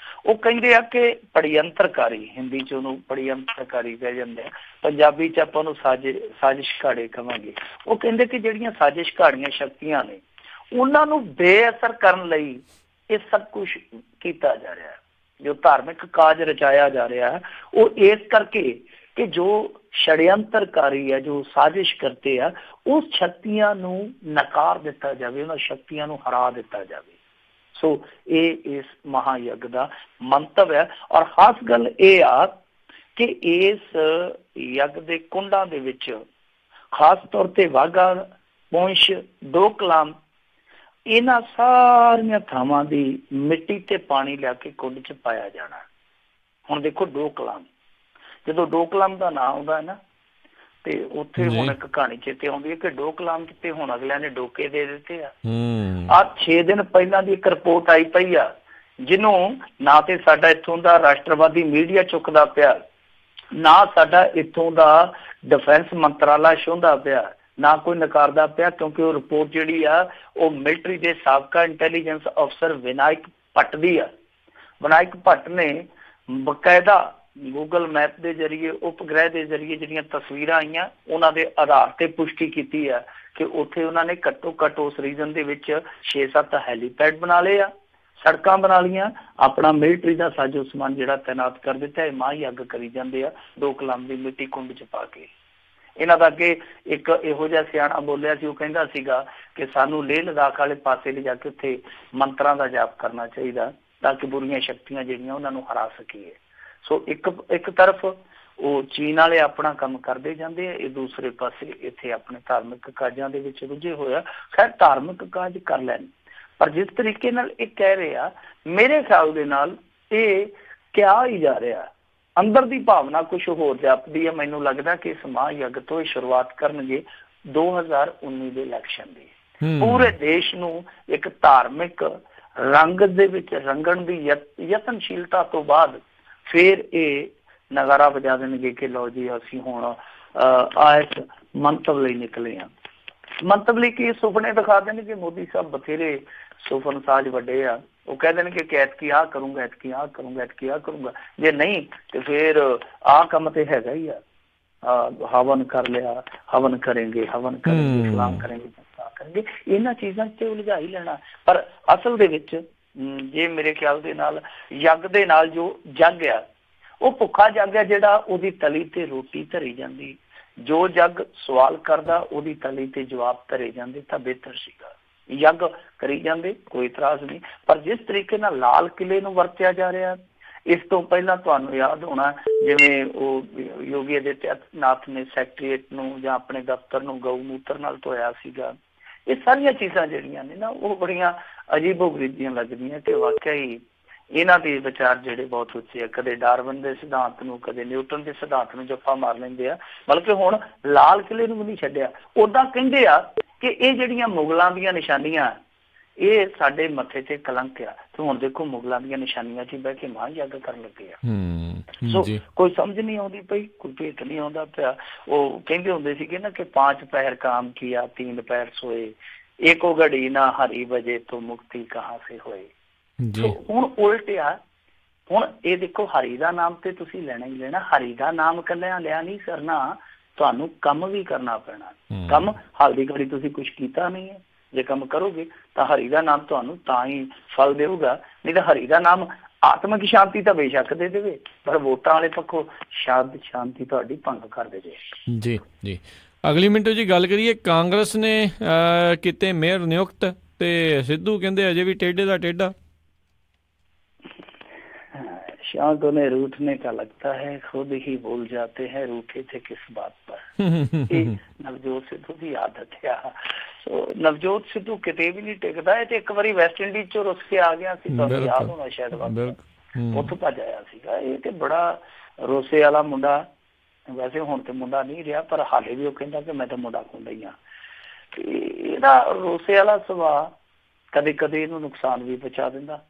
ਉਹ ਕਹਿੰਦੇ ਆ ਕਿ ਪੜਯੰਤਰਕਾਰੀ, ਹਿੰਦੀ 'ਚ ਉਹਨੂੰ ਪੜਯੰਤਰਕਾਰੀ ਕਹਿ ਜਾਂਦੇ ਆ, ਪੰਜਾਬੀ 'ਚ ਆਪਾਂ ਉਹਨੂੰ ਸਾਜ਼ਿਸ਼ ਘਾੜੇ ਕਹਾਂਗੇ। ਉਹ ਕਹਿੰਦੇ ਕਿ ਜਿਹੜੀਆਂ ਸਾਜ਼ਿਸ਼ ਘਾੜੀਆਂ ਸ਼ਕਤੀਆਂ ਨੇ ਉਹਨਾਂ ਨੂੰ ਬੇਅਸਰ ਕਰਨ ਲਈ ਇਹ ਸਭ ਕੁਛ ਕੀਤਾ ਜਾ ਰਿਹਾ, ਜੋ ਧਾਰਮਿਕ ਕਾਜ ਰਚਾਇਆ ਜਾ ਰਿਹਾ ਹੈ ਉਹ ਇਸ ਕਰਕੇ ਕਿ ਜੋ षड्यंत्रकारी ਹੈ, ਜੋ ਸਾਜ਼ਿਸ਼ ਕਰਤੇ ਆ, ਉਸ ਸ਼ਕਤੀਆਂ ਨੂੰ ਨਕਾਰ ਦਿੱਤਾ ਜਾਵੇ, ਉਹਨਾਂ ਸ਼ਕਤੀਆਂ ਨੂੰ ਹਰਾ ਦਿੱਤਾ ਜਾਵੇ। ਸੋ ਇਹ ਇਸ ਮਹਾਯੱਗ ਦਾ ਮੰਤਵ ਹੈ। ਔਰ ਖਾਸ ਗੱਲ ਇਹ ਆ ਕਿ ਇਸ ਯੱਗ ਦੇ ਕੁੰਡਾਂ ਦੇ ਵਿੱਚ ਖਾਸ ਤੌਰ ਤੇ ਵਾਘਾ, ਪੁੰਛ, ਡੋਕਲਾਮ, ਇਹਨਾਂ ਸਾਰੀਆਂ ਥਾਵਾਂ ਦੀ ਮਿੱਟੀ ਤੇ ਪਾਣੀ ਲਿਆ ਕੇ ਕੁੰਡ 'ਚ ਪਾਇਆ ਜਾਣਾ। ਹੁਣ ਦੇਖੋ ਡੋਕਲਾਮ, ਜਦੋਂ ਡੋਕਲਾਮ ਦਾ ਨਾਂ ਆਉਂਦਾ ਹੈ ਨਾ, ਤੇ ਉੱਥੇ ਹੁਣ ਇੱਕ ਕਹਾਣੀ ਚੇਤੇ ਆਉਂਦੀ ਹੈ ਕਿ ਡੋਕਲਾਮ ਤੇ ਹੁਣ ਅਗਲਿਆਂ ਨੇ ਡੋਕੇ ਦੇ ਦਿੱਤੇ ਆ। 6 ਦਿਨ ਪਹਿਲਾਂ ਦੀ ਇੱਕ ਰਿਪੋਰਟ ਆਈ ਪਈ ਆ, ਜਿਹਨੂੰ ਨਾ ਤੇ ਸਾਡਾ ਇੱਥੋਂ ਦਾ ਰਾਸ਼ਟਰਵਾਦੀ ਮੀਡੀਆ ਚੁੱਕਦਾ ਪਿਆ, ਨਾ ਸਾਡਾ ਇੱਥੋਂ ਦਾ ਡਿਫੈਂਸ ਮੰਤਰਾਲਾ ਛੋਹਦਾ ਪਿਆ, ਨਾ ਕੋਈ ਨਕਾਰਦਾ ਪਿਆ, ਕਿਉਂਕਿ ਉਹ ਰਿਪੋਰਟ ਜਿਹੜੀ ਆ ਉਹ ਮਿਲਟਰੀ ਦੇ ਸਾਬਕਾ ਇੰਟੈਲੀਜੈਂਸ ਅਫਸਰ ਵਿਨਾਇਕ ਭੱਟ ਦੀ ਆ। ਵਿਨਾਇਕ ਭੱਟ ਨੇ ਬਕਾਇਦਾ ਗੂਗਲ ਮੈਪ ਦੇ ਜ਼ਰੀਏ, ਉਪਗ੍ਰਹਿ ਦੇ ਜ਼ਰੀਏ ਜਿਹੜੀਆਂ ਤਸਵੀਰਾਂ ਆਈਆਂ ਉਹਨਾਂ ਦੇ ਆਧਾਰ ਤੇ ਪੁਸ਼ਟੀ ਕੀਤੀ ਹੈ ਕਿ ਉੱਥੇ ਉਹਨਾਂ ਨੇ ਘੱਟੋ ਘੱਟ ਉਸ ਰੀਜਨ ਦੇ ਵਿੱਚ 6-7 ਹੈਲੀਪੈਡ ਬਣਾ ਲਏ ਆ, ਸੜਕਾਂ ਬਣਾ ਲਈਆਂ, ਆਪਣਾ ਮਿਲਟਰੀ ਦਾ ਸਾਜੋ ਸਮਾਨ ਜਿਹੜਾ ਤੈਨਾਤ ਕਰ ਦਿੱਤਾ। ਇਹ ਮਾਈ ਅੱਗ ਕਰੀ ਜਾਂਦੇ ਆ 2 ਕਿਲੋਮੀਟਰ ਦੀ ਮਿੱਟੀ ਕੁੰਡ ਚ ਪਾ ਕੇ। ਇਹਨਾਂ ਦਾ ਅੱਗੇ ਇੱਕ ਇਹੋ ਜਿਹਾ ਸਿਆਣਾ ਬੋਲਿਆ ਸੀ, ਉਹ ਕਹਿੰਦਾ ਸੀਗਾ ਕਿ ਸਾਨੂੰ ਲੇਹ ਲਦਾਖ ਵਾਲੇ ਪਾਸੇ ਲਿਜਾ ਕੇ ਉੱਥੇ ਮੰਤਰਾਂ ਦਾ ਜਾਪ ਕਰਨਾ ਚਾਹੀਦਾ ਤਾਂ ਕਿ ਬੁਰੀਆਂ ਸ਼ਕਤੀਆਂ ਜਿਹੜੀਆਂ ਉਹਨਾਂ ਨੂੰ ਹਰਾ ਸਕੀਏ। ਸੋ ਇੱਕ ਤਰਫ ਉਹ ਚੀਨ ਵਾਲੇ ਆਪਣਾ ਕੰਮ ਕਰਦੇ ਜਾਂਦੇ ਆ, ਇਹ ਦੂਸਰੇ ਪਾਸੇ ਇੱਥੇ ਆਪਣੇ ਧਾਰਮਿਕ ਕਾਜਾਂ ਦੇ ਵਿੱਚ ਰੁੱਝੇ ਹੋਇਆ। ਖੈਰ ਧਾਰਮਿਕ ਕਾਜ ਕਰ ਲੈਣ, ਪਰ ਜਿਸ ਤਰੀਕੇ ਨਾਲ ਇਹ ਕਹਿ ਰਹੇ ਆ, ਮੇਰੇ ਖਿਆਲ ਦੇ ਨਾਲ ਇਹ ਕਿਹਾ ਹੀ ਜਾ ਰਿਹਾ, ਅੰਦਰ ਦੀ ਭਾਵਨਾ ਕੁਛ ਹੋਰ ਜਾਪਦੀ ਹੈ। ਮੈਨੂੰ ਲੱਗਦਾ ਕਿ ਇਸ ਮਹਾਂਯੱਗ ਤੋਂ ਇਹ ਸ਼ੁਰੂਆਤ ਕਰਨਗੇ 2019 ਦੇ ਇਲੈਕਸ਼ਨ ਦੀ। ਪੂਰੇ ਦੇਸ਼ ਨੂੰ ਇੱਕ ਧਾਰਮਿਕ ਰੰਗ ਦੇ ਵਿੱਚ ਰੰਗਣ ਦੀ ਯਤਨਸ਼ੀਲਤਾ ਤੋਂ ਬਾਅਦ ਫਿਰ ਇਹ ਨਗਾਰਾ ਵਜਾ ਦੇਣਗੇ ਕਿ ਲਓ ਜੀ ਅਸੀਂ ਹੁਣ ਇਸ ਮੰਤਵ ਲਈ ਨਿਕਲੇ ਹਾਂ। ਮੰਤਵ ਲਈ ਕੀ ਸੁਪਨੇ ਦਿਖਾ ਦੇਣਗੇ। ਮੋਦੀ ਸਾਹਿਬ ਬਥੇਰੇ ਸੁਪਨ ਸਾਜ ਵੱਡੇ ਆ, ਉਹ ਕਹਿ ਦੇਣਗੇ ਕਿ ਐਤਕੀ ਆਹ ਕਰੂੰਗਾ, ਐਤਕੀ ਆਹ ਕਰੂੰਗਾ, ਐਤਕੀ ਆਹ ਕਰੂੰਗਾ। ਜੇ ਨਹੀਂ ਤੇ ਫਿਰ ਆਹ ਕੰਮ ਤੇ ਹੈਗਾ ਹੀ ਆ, ਹਵਨ ਕਰ ਲਿਆ, ਹਵਨ ਕਰੇਂਗੇ, ਹਵਨ ਕਰੇਂਗੇ, ਫਲਾਣ ਕਰੇਂਗੇ, ਕਰਨਗੇ। ਇਹਨਾਂ ਚੀਜ਼ਾਂ ਤੇ ਉਲਝਾ ਹੀ ਲੈਣਾ। ਪਰ ਅਸਲ ਦੇ ਵਿੱਚ ਜੇ ਮੇਰੇ ਖਿਆਲ ਦੇ ਨਾਲ ਯੱਗ ਦੇ ਨਾਲ ਜੋ ਜੱਗ ਆ ਉਹ ਭੁੱਖਾ ਜੱਗ ਆ, ਜਿਹੜਾ ਉਹਦੀ ਤਲੀ ਤੇ ਰੋਟੀ ਧਰੀ ਜਾਂਦੀ। ਜੋ ਜੱਗ ਸਵਾਲ ਕਰਦਾ ਉਹਦੀ ਤਲੀ ਤੇ ਜਵਾਬ ਧਰੇ ਜਾਂਦੇ ਤਾਂ ਬਿਹਤਰ ਸੀਗਾ। ਯੱਗ ਕਰੀ ਜਾਂਦੇ, ਕੋਈ ਇਤਰਾਜ਼ ਨਹੀਂ, ਪਰ ਜਿਸ ਤਰੀਕੇ ਨਾਲ ਲਾਲ ਕਿਲੇ ਨੂੰ ਵਰਤਿਆ ਜਾ ਰਿਹਾ, ਇਸ ਤੋਂ ਪਹਿਲਾਂ ਤੁਹਾਨੂੰ ਯਾਦ ਹੋਣਾ ਜਿਵੇਂ ਉਹ ਯੋਗੀ ਆਦਿੱਤਿਆਨਾਥ ਨੇ ਸੈਕਟਰੀਏਟ ਨੂੰ ਜਾਂ ਆਪਣੇ ਦਫ਼ਤਰ ਨੂੰ ਗਊ ਮੂਤਰ ਨਾਲ ਧੋਇਆ ਸੀਗਾ। ਇਹ ਸਾਰੀਆਂ ਚੀਜ਼ਾਂ ਜਿਹੜੀਆਂ ਨੇ ਨਾ ਉਹ ਬੜੀਆਂ ਅਜੀਬੋ-ਗਰੀਬੀਆਂ ਲੱਗਦੀਆਂ ਕਿ ਵਾਕਿਆ ਹੀ ਇਹਨਾਂ ਦੇ ਵਿਚਾਰ ਜਿਹੜੇ ਬਹੁਤ ਉੱਚੇ ਆ। ਕਦੇ ਡਾਰਵਨ ਦੇ ਸਿਧਾਂਤ ਨੂੰ, ਕਦੇ ਨਿਊਟਨ ਦੇ ਸਿਧਾਂਤ ਨੂੰ ਜੱਫਾ ਮਾਰ ਲੈਂਦੇ ਆ, ਬਲਕਿ ਹੁਣ ਲਾਲ ਕਿਲੇ ਨੂੰ ਵੀ ਨਹੀਂ ਛੱਡਿਆ। ਓਦਾਂ ਕਹਿੰਦੇ ਆ ਕਿ ਇਹ ਜਿਹੜੀਆਂ ਮੁਗਲਾਂ ਦੀਆਂ ਨਿਸ਼ਾਨੀਆਂ ਇਹ ਸਾਡੇ ਮੱਥੇ ਤੇ ਕਲੰਕ ਆ, ਤੇ ਹੁਣ ਦੇਖੋ ਮੁਗਲਾਂ ਦੀਆਂ ਨਿਸ਼ਾਨੀਆਂ 'ਚ ਬਹਿ ਕੇ ਮਹਾਂਯੱਗ ਕਰਨ ਲੱਗੇ ਆ। ਸੋ ਕੋਈ ਸਮਝ ਨਹੀਂ ਆਉਂਦੀ ਪਈ, ਕੋਈ ਭੇਤ ਨਹੀਂ ਆਉਂਦਾ ਪਿਆ। ਉਹ ਕਹਿੰਦੇ ਹੁੰਦੇ ਸੀਗੇ ਨਾ ਕਿ 5 ਪਹਿਰ ਕਾਮ ਕੀਆ 3 ਪਹਿਰ ਸੋਏ, ਏਕੋ ਘੜੀ ਨਾ ਹਰੀ ਵਜੇ ਤੋਂ ਮੁਕਤੀ ਕਹਾਂ ਸੇ ਹੋਏ। ਹੁਣ ਉਲਟ ਆ, ਹੁਣ ਇਹ ਦੇਖੋ ਹਰੀ ਦਾ ਨਾਮ ਤੇ ਤੁਸੀਂ ਲੈਣਾ ਹੀ ਲੈਣਾ। ਹਰੀ ਦਾ ਨਾਮ ਇਕੱਲਿਆਂ ਲਿਆ ਨਹੀਂ ਸਰਨਾ, ਤੁਹਾਨੂੰ ਕੰਮ ਵੀ ਕਰਨਾ ਪੈਣਾ। ਕੰਮ ਹਾਲ ਦੀ ਘੜੀ ਤੁਸੀਂ ਕੁਛ ਕੀਤਾ ਨਹੀਂ ਹੈ, ਜੇ ਕੰਮ ਕਰੋਗੇ ਤਾਂ ਹਰੀ ਦਾ ਨਾਮ ਤੁਹਾਨੂੰ ਤਾਂ ਹੀ ਫਲ ਦੇਊਗਾ। ਨਹੀਂ ਤਾਂ ਹਰੀ ਦਾ ਨਾਮ ਆਤਮਿਕ ਸ਼ਾਂਤੀ ਤਾਂ ਬੇਸ਼ੱਕ ਦੇ ਦੇਵੇ, ਪਰ ਵੋਟਾਂ ਵਾਲੇ ਪੱਖੋਂ ਸ਼ਾਂਤੀ ਤੁਹਾਡੀ ਭੰਗ ਕਰ ਦੇਵੇ। ਜੀ ਜੀ, ਅਗਲੀ ਮਿੰਟੋ ਜੀ ਗੱਲ ਕਰੀਏ। ਕਾਂਗਰਸ ਨੇ ਕੀਤੇ ਮੇਅਰ ਨਿਯੁਕਤ ਤੇ ਸਿੱਧੂ ਕਹਿੰਦੇ ਅਜੇ ਵੀ ਟੇਢੇ ਦਾ ਟੇਢਾ। शाह को रूठने का लगता है, खुद ही भूल जाते हैं रूठे थे किस बात पर। ਨਵਜੋਤ ਸਿੱਧੂ ਦੀ ਆਦਤ ਆ। ਸੋ ਨਵਜੋਤ ਸਿੱਧੂ ਕਿਤੇ ਵੀ ਨਹੀਂ ਟਿਕਦਾ। ਇਹ ਤੇ ਇੱਕ ਵਾਰੀ ਵੈਸਟ ਇੰਡੀਜ਼ ਚੋਂ ਰੁੱਸ ਕੇ ਆ ਗਿਆ ਸੀ, ਤੁਹਾਨੂੰ ਯਾਦ ਹੋਣਾ ਸ਼ਾਇਦ, ਉੱਥੋਂ ਭੱਜ ਆਇਆ ਸੀਗਾ। ਇਹ ਤੇ ਬੜਾ ਰੋਸੇ ਵਾਲਾ ਮੁੰਡਾ, ਵੈਸੇ ਹੁਣ ਤੇ ਮੁੰਡਾ ਨਹੀਂ ਰਿਹਾ, ਪਰ ਹਾਲੇ ਵੀ ਉਹ ਕਹਿੰਦਾ ਕਿ ਮੈਂ ਤਾਂ ਮੁੰਡਾ ਖੁੰਡਾ ਹੀ ਹਾਂ। ਤੇ ਇਹਦਾ ਰੋਸੇ ਵਾਲਾ ਸੁਭਾਅ ਕਦੇ ਕਦੇ ਇਹਨੂੰ ਨੁਕਸਾਨ ਵੀ ਪਹੁੰਚਾ ਦਿੰਦਾ।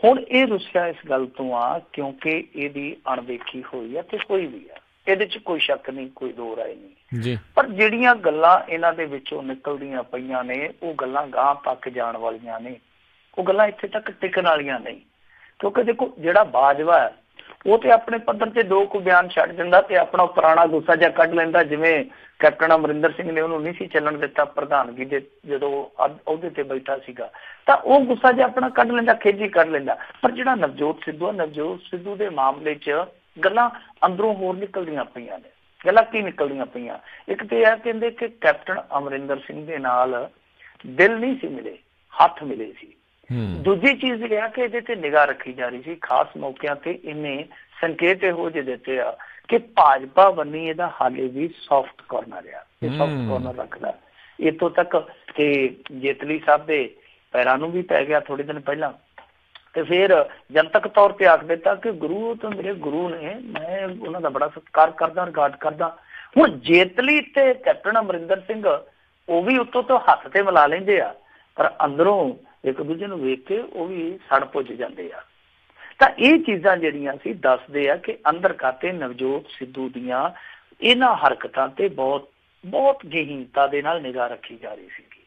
ਹੁਣ ਇਹ ਰੁੱਸਿਆ ਇਸ ਗੱਲ ਤੋਂ ਆ ਕਿਉਂਕਿ ਇਹਦੀ ਅਣਦੇਖੀ ਹੋਈ ਆ ਤੇ ਹੋਈ ਵੀ ਆ, ਇਹਦੇ 'ਚ ਕੋਈ ਸ਼ੱਕ ਨਹੀਂ, ਕੋਈ ਦੋ ਰਾਏ ਨਹੀਂ। ਪਰ ਜਿਹੜੀਆਂ ਗੱਲਾਂ ਇਹਨਾਂ ਦੇ ਵਿੱਚੋਂ ਨਿਕਲਦੀਆਂ ਪਈਆਂ ਨੇ ਉਹ ਗੱਲਾਂ ਗਾਂਹ ਤੱਕ ਜਾਣ ਵਾਲੀਆਂ ਨੇ, ਉਹ ਗੱਲਾਂ ਇੱਥੇ ਤੱਕ ਟਿਕਣ ਵਾਲੀਆਂ ਨਹੀਂ। ਕਿਉਂਕਿ ਦੇਖੋ ਜਿਹੜਾ ਬਾਜਵਾ ਹੈ ਉਹ ਤੇ ਆਪਣੇ ਪੱਧਰ ਤੇ 2 ਕੁ ਬਿਆਨ ਛੱਡ ਦਿੰਦਾ ਤੇ ਆਪਣਾ ਪੁਰਾਣਾ ਗੁੱਸਾ ਜਿਹਾ ਕੱਢ ਲੈਂਦਾ। ਜਿਵੇਂ ਕੈਪਟਨ ਅਮਰਿੰਦਰ ਸਿੰਘ ਨੇ ਉਹਨੂੰ ਨਹੀਂ ਸੀ ਚੱਲਣ ਦਿੱਤਾ ਪ੍ਰਧਾਨਗੀ ਦੇ, ਜਦੋਂ ਉਹਦੇ ਤੇ ਬੈਠਾ ਸੀਗਾ, ਤਾਂ ਉਹ ਗੁੱਸਾ ਜਿਹਾ ਆਪਣਾ ਕੱਢ ਲੈਂਦਾ, ਖੇਜੀ ਕੱਢ ਲੈਂਦਾ। ਪਰ ਜਿਹੜਾ ਨਵਜੋਤ ਸਿੱਧੂ ਆ, ਨਵਜੋਤ ਸਿੱਧੂ ਦੇ ਮਾਮਲੇ 'ਚ ਗੱਲਾਂ ਅੰਦਰੋਂ ਹੋਰ ਨਿਕਲਦੀਆਂ ਪਈਆਂ ਨੇ। ਗੱਲਾਂ ਕੀ ਨਿਕਲਦੀਆਂ ਪਈਆਂ? ਇੱਕ ਤੇ ਇਹ ਕਹਿੰਦੇ ਕਿ ਕੈਪਟਨ ਅਮਰਿੰਦਰ ਸਿੰਘ ਦੇ ਨਾਲ ਦਿਲ ਨਹੀਂ ਸੀ ਮਿਲੇ, ਹੱਥ ਮਿਲੇ ਸੀ। ਦੂਜੀ ਚੀਜ਼ ਇਹ ਆ ਕਿ ਇਹਦੇ ਤੇ ਨਿਗਾਹ ਰੱਖੀ ਜਾ ਰਹੀ ਸੀ। ਖਾਸ ਮੌਕਿਆਂ ਤੇ ਇਹਨੇ ਸੰਕੇਤ ਇਹੋ ਜਿਹੇ ਦਿੱਤੇ ਆ ਕਿ ਭਾਜਪਾ ਬੰਨੀ ਇਹਦਾ ਹਾਲੇ ਵੀ ਸੌਫਟ ਕਾਰਨਰ ਆ, ਇਹ ਸੌਫਟ ਕਾਰਨਰ ਰੱਖਦਾ। ਇੱਥੋਂ ਤੱਕ ਕਿ ਜੇਤਲੀ ਸਾਹਿਬ ਦੇ ਪੈਰਾਂ ਨੂੰ ਵੀ ਪੈ ਗਿਆ ਥੋੜੇ ਦਿਨ ਪਹਿਲਾਂ, ਤੇ ਫਿਰ ਜਨਤਕ ਤੌਰ ਤੇ ਆਖ ਦਿੱਤਾ ਕਿ ਗੁਰੂ ਤਾਂ ਮੇਰੇ ਗੁਰੂ ਨੇ, ਮੈਂ ਉਹਨਾਂ ਦਾ ਬੜਾ ਸਤਿਕਾਰ ਕਰਦਾ, ਰਿਗਾਰਡ ਕਰਦਾ। ਹੁਣ ਜੇਤਲੀ ਤੇ ਕੈਪਟਨ ਅਮਰਿੰਦਰ ਸਿੰਘ ਉਹ ਵੀ ਉੱਤੋਂ ਤੋਂ ਹੱਥ ਤੇ ਮਿਲਾ ਲੈਂਦੇ ਆ, ਪਰ ਅੰਦਰੋਂ ਇੱਕ ਦੂਜੇ ਨੂੰ ਵੇਖ ਕੇ ਉਹ ਵੀ ਸੜ ਭੁੱਜ ਜਾਂਦੇ ਆ। ਤਾਂ ਇਹ ਚੀਜ਼ਾਂ ਜਿਹੜੀਆਂ ਸੀ ਦੱਸਦੇ ਆ ਕਿ ਅੰਦਰ ਖਾਤੇ ਨਵਜੋਤ ਸਿੱਧੂ ਦੀਆਂ ਇਹਨਾਂ ਹਰਕਤਾਂ ਤੇ ਬਹੁਤ ਬਹੁਤ ਗਹੀਨਤਾ ਦੇ ਨਾਲ ਨਿਗਾਹ ਰੱਖੀ ਜਾ ਰਹੀ ਸੀਗੀ।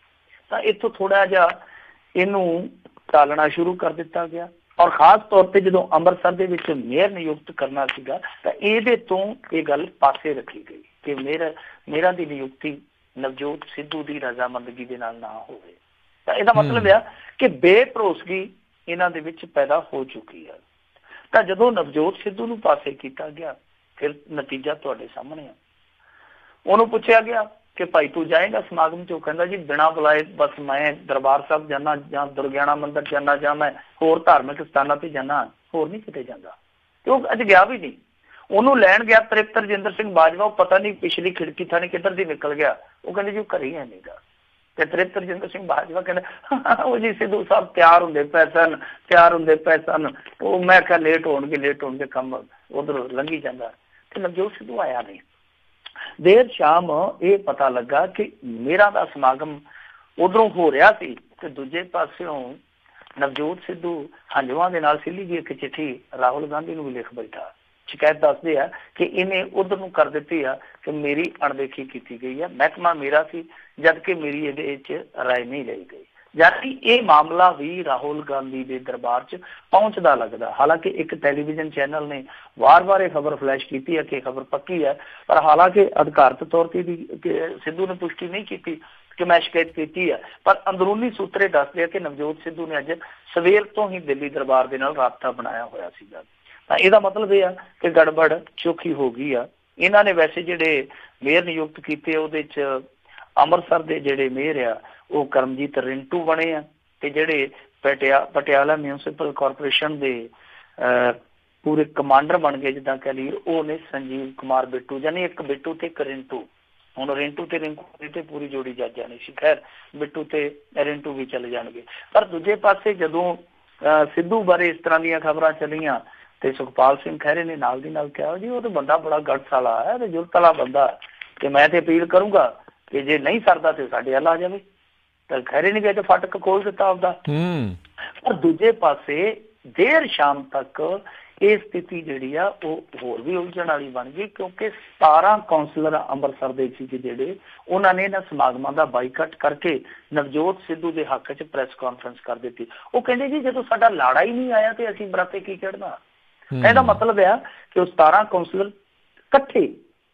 ਤਾਂ ਇੱਥੋਂ ਥੋੜਾ ਜਿਹਾ ਇਹਨੂੰ ਟਾਲਣਾ ਸ਼ੁਰੂ ਕਰ ਦਿੱਤਾ ਗਿਆ। ਔਰ ਖਾਸ ਤੌਰ ਤੇ ਜਦੋਂ ਅੰਮ੍ਰਿਤਸਰ ਦੇ ਵਿੱਚ ਮੇਅਰ ਨਿਯੁਕਤ ਕਰਨਾ ਸੀਗਾ ਤਾਂ ਇਹਦੇ ਤੋਂ ਇਹ ਗੱਲ ਪਾਸੇ ਰੱਖੀ ਗਈ ਕਿ ਮੇਅਰਾਂ ਦੀ ਨਿਯੁਕਤੀ ਨਵਜੋਤ ਸਿੱਧੂ ਦੀ ਰਜ਼ਾਮੰਦਗੀ ਦੇ ਨਾਲ ਨਾ ਹੋਵੇ। ਤਾਂ ਇਹਦਾ ਮਤਲਬ ਆ ਕਿ ਬੇਭਰੋਸਗੀ ਇਹਨਾਂ ਦੇ ਵਿੱਚ ਪੈਦਾ ਹੋ ਚੁੱਕੀ ਹੈ। ਤਾਂ ਜਦੋਂ ਨਵਜੋਤ ਸਿੱਧੂ ਨੂੰ ਪਾਸੇ ਕੀਤਾ ਗਿਆ ਫਿਰ ਨਤੀਜਾ ਤੁਹਾਡੇ ਸਾਹਮਣੇ ਆ। ਉਹਨੂੰ ਪੁੱਛਿਆ ਗਿਆ ਕਿ ਭਾਈ ਤੂੰ ਜਾਏਗਾ ਸਮਾਗਮ 'ਚ? ਉਹ ਕਹਿੰਦਾ ਜੀ ਬਿਨਾਂ ਬੁਲਾਏ ਬਸ ਮੈਂ ਦਰਬਾਰ ਸਾਹਿਬ ਜਾਣਾ ਜਾਂ ਦੁਰਗਿਆਣਾ ਮੰਦਿਰ ਜਾਣਾ ਜਾਂ ਮੈਂ ਹੋਰ ਧਾਰਮਿਕ ਸਥਾਨਾਂ ਤੇ ਜਾਣਾ, ਹੋਰ ਨਹੀਂ ਕਿਤੇ ਜਾਂਦਾ। ਤੇ ਉਹ ਅੱਜ ਗਿਆ ਵੀ ਨਹੀਂ। ਉਹਨੂੰ ਲੈਣ ਗਿਆ ਤ੍ਰਿਪਤ ਰਜਿੰਦਰ ਸਿੰਘ ਬਾਜਵਾ, ਉਹ ਪਤਾ ਨਹੀਂ ਪਿਛਲੀ ਖਿੜਕੀ ਥਾਣੀ ਕਿੱਧਰ ਦੀ ਨਿਕਲ ਗਿਆ। ਉਹ ਕਹਿੰਦੇ ਜੀ ਉਹ ਘਰੇ ਹੀ ਹੈ ਨਹੀਂਗਾ। ਤੇ ਤ੍ਰਿਪਤ ਰਜਿੰਦਰ ਸਿੰਘ ਬਾਜਵਾ ਕਹਿੰਦਾ ਉਹ ਜੀ ਸਿੱਧੂ ਸਾਹਿਬ ਤਿਆਰ ਹੁੰਦੇ ਪਏ ਸਨ। ਉਹ ਮੈਂ ਕਿਹਾ ਲੇਟ ਹੋਣਗੇ ਕੰਮ ਉਧਰੋਂ ਲੰਘੀ ਜਾਂਦਾ। ਤੇ ਨਵਜੋਤ ਸਿੱਧੂ ਆਇਆ ਨਹੀਂ। ਦੇਰ ਸ਼ਾਮ ਇਹ ਪਤਾ ਲੱਗਾ ਕਿ ਮੇਰਾ ਦਾ ਸਮਾਗਮ ਉਧਰੋਂ ਹੋ ਰਿਹਾ ਸੀ ਤੇ ਦੂਜੇ ਪਾਸਿਓਂ ਨਵਜੋਤ ਸਿੱਧੂ ਹੰਝੂਆਂ ਦੇ ਨਾਲ ਸਿੱਲੀ ਜੀ ਇੱਕ ਚਿੱਠੀ ਰਾਹੁਲ ਗਾਂਧੀ ਨੂੰ ਵੀ ਲਿਖ ਬੈਠਾ। ਸ਼ਿਕਾਇਤ ਦੱਸਦੇ ਆ ਕਿ ਇਹਨੇ ਉਧਰ ਨੂੰ ਕਰ ਦਿੱਤੀ ਆ ਕਿ ਮੇਰੀ ਅਣਦੇਖੀ ਕੀਤੀ ਗਈ ਹੈ, ਮਹਿਕਮਾ ਮੇਰਾ ਸੀ ਜਦਕਿ ਮੇਰੀ ਇਹਦੇ ਵਿੱਚ ਰਾਏ ਨਹੀਂ ਲਈ ਗਈ। ਜਦਕਿ ਇਹ ਮਾਮਲਾ ਵੀ ਰਾਹੁਲ ਗਾਂਧੀ ਦੇ ਦਰਬਾਰ 'ਚ ਪਹੁੰਚਦਾ ਲੱਗਦਾ। ਹਾਲਾਂਕਿ ਇੱਕ ਟੈਲੀਵਿਜ਼ਨ ਚੈਨਲ ਨੇ ਵਾਰ-ਵਾਰ ਇਹ ਖਬਰ ਫਲੈਸ਼ ਕੀਤੀ ਹੈ ਕਿ ਖਬਰ ਪੱਕੀ ਹੈ, ਪਰ ਹਾਲਾਂਕਿ ਅਧਿਕਾਰਤ ਤੌਰ ਤੇ ਵੀ ਸਿੱਧੂ ਨੇ ਪੁਸ਼ਟੀ ਨਹੀਂ ਕੀਤੀ ਕਿ ਮੈਂ ਸ਼ਿਕਾਇਤ ਕੀਤੀ ਹੈ। ਪਰ ਅੰਦਰੂਨੀ ਸੂਤਰੇ ਦੱਸਦੇ ਆ ਕਿ ਨਵਜੋਤ ਸਿੱਧੂ ਨੇ ਅੱਜ ਸਵੇਰ ਤੋਂ ਹੀ ਦਿੱਲੀ ਦਰਬਾਰ ਦੇ ਨਾਲ ਰਾਬਤਾ ਬਣਾਇਆ ਹੋਇਆ ਸੀਗਾ। ਤਾਂ ਇਹਦਾ ਮਤਲਬ ਇਹ ਆ ਕਿ ਗੜਬੜ ਚੌਖੀ ਹੋ ਗਈ ਆ। ਇਹਨਾਂ ਨੇ ਵੈਸੇ ਜਿਹੜੇ ਮੇਅਰ ਨਿਯੁਕਤ ਕੀਤੇ ਉਹਦੇ 'ਚ ਅੰਮ੍ਰਿਤਸਰ ਦੇ ਜਿਹੜੇ ਮੇਅਰ ਆ ਉਹ ਕਰਮਜੀਤ ਰਿੰਟੂ ਬਣੇ ਆ ਤੇ ਜਿਹੜੇ ਪਟਿਆਲਾ ਮਿਊਨਿਸਪਲ ਕਾਰਪੋਰੇਸ਼ਨ ਦੇ ਪੂਰੇ ਕਮਾਂਡਰ ਬਣ ਗਏ ਜਿੱਦਾਂ ਕਹਿ ਲਈਏ, ਉਹ ਨੇ ਸੰਜੀਵ ਕੁਮਾਰ ਬਿੱਟੂ, ਯਾਨੀ ਇੱਕ ਬਿੱਟੂ ਤੇ ਇੱਕ ਰਿੰਟੂ। ਹੁਣ ਰਿੰਟੂ ਤੇ ਰਿੰਕੂ ਤੇ ਪੂਰੀ ਜੋੜੀ ਜੱਜ ਜਾਣੀ ਸੀ, ਖੈਰ ਬਿੱਟੂ ਤੇ ਰਿੰਟੂ ਵੀ ਚਲੇ ਜਾਣਗੇ। ਪਰ ਦੂਜੇ ਪਾਸੇ ਜਦੋਂ ਸਿੱਧੂ ਬਾਰੇ ਇਸ ਤਰ੍ਹਾਂ ਦੀਆਂ ਖਬਰਾਂ ਚੱਲੀਆਂ ਤੇ ਸੁਖਪਾਲ ਸਿੰਘ ਖਹਿਰੇ ਨੇ ਨਾਲ ਦੀ ਨਾਲ ਕਿਹਾ ਜੀ ਉਹ ਤਾਂ ਬੰਦਾ ਬੜਾ ਗੜਸ ਵਾਲਾ ਹੈ ਤੇ ਜੁਰਤ ਵਾਲਾ ਬੰਦਾ, ਤੇ ਮੈਂ ਤੇ ਅਪੀਲ ਕਰੂੰਗਾ ਕਿ ਜੇ ਨਹੀਂ ਸਰਦਾ ਤੇ ਸਾਡੇ ਵੱਲ ਆ ਜਾਵੇ। ਤਾਂ ਖਹਿਰੇ ਨੇ ਗਏ ਤੇ ਫਾਟਕ ਖੋਲ ਦਿੱਤਾ ਆਪਦਾ। ਪਰ ਦੂਜੇ ਪਾਸੇ ਦੇਰ ਸ਼ਾਮ ਤੱਕ ਇਹ ਸਥਿਤੀ ਜਿਹੜੀ ਆ ਉਹ ਹੋਰ ਵੀ ਉਲਝਣ ਵਾਲੀ ਬਣ ਗਈ ਕਿਉਂਕਿ 17 ਕੌਂਸਲਰ ਅੰਮ੍ਰਿਤਸਰ ਦੇ ਸੀ ਜਿਹੜੇ ਉਹਨਾਂ ਨੇ ਇਹਨਾਂ ਸਮਾਗਮਾਂ ਦਾ ਬਾਈਕਾਟ ਕਰਕੇ ਨਵਜੋਤ ਸਿੱਧੂ ਦੇ ਹੱਕ 'ਚ ਪ੍ਰੈਸ ਕਾਨਫਰੰਸ ਕਰ ਦਿੱਤੀ। ਉਹ ਕਹਿੰਦੇ ਜੀ ਜਦੋਂ ਸਾਡਾ ਲਾੜਾ ਹੀ ਨਹੀਂ ਆਇਆ ਤੇ ਅਸੀਂ ਬਰਾਤੇ ਕੀ ਖੇਡਣਾ। ਇਹਦਾ ਮਤਲਬ ਆ ਕਿ ਉਹ 17 ਕੌਂਸਲਰ ਇਕੱਠੇ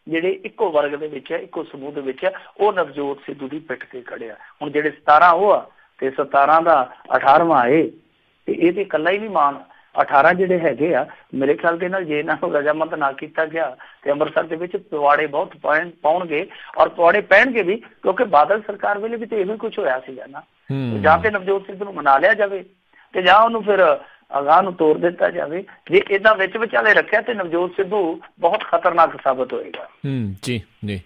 ਜਿਹੜੇ ਇੱਕੋ ਵਰਗ ਦੇ ਵਿੱਚ ਆ, ਇੱਕੋ ਸਮੂਹ ਦੇ ਵਿੱਚ ਆ, ਉਹ ਨਵਜੋਤ ਸਿੱਧੂ ਦੀ ਪਿੱਠ ਤੇ ਖੜੇ ਆ। ਹੁਣ ਜਿਹੜੇ 17 ਉਹ ਆ ਤੇ 17 ਦਾ 18ਵਾਂ ਇਹ ਤੇ ਇਹ ਤੇ ਇਕੱਲਾ ਹੀ ਨਹੀਂ ਮਾਨ। 18 ਜਿਹੜੇ ਹੈਗੇ ਆ ਮੇਰੇ ਖਿਆਲ ਦੇ ਨਾਲ ਜੇ ਇਹਨਾਂ ਨੂੰ ਰਜ਼ਾਮੰਦ ਨਾ ਕੀਤਾ ਗਿਆ ਤੇ ਅੰਮ੍ਰਿਤਸਰ ਦੇ ਵਿੱਚ ਪਵਾੜੇ ਬਹੁਤ ਪਾਉਣਗੇ ਔਰ ਪਵਾੜੇ ਪੈਣਗੇ ਵੀ ਕਿਉਂਕਿ ਬਾਦਲ ਸਰਕਾਰ ਵੇਲੇ ਵੀ ਤੇ ਇਹੋ ਕੁਝ ਹੋਇਆ ਸੀਗਾ ਨਾ। ਜਾਂ ਤੇ ਨਵਜੋਤ ਸਿੱਧੂ ਨੂੰ ਮਨਾ ਲਿਆ ਜਾਵੇ ਤੇ ਜਾਂ ਉਹਨੂੰ ਫਿਰ ਅਗਾਂਹ ਨੂੰ ਤੋੜ ਦਿੱਤਾ ਜਾਵੇ। ਜੇ ਏਦਾਂ ਵਿੱਚ ਵਿਚਾਲੇ ਰੱਖਿਆ ਤੇ ਨਵਜੋਤ ਸਿੱਧੂ ਬਹੁਤ ਖਤਰਨਾਕ ਸਾਬਤ ਹੋਏਗਾ। ਜੀ ਜੀ।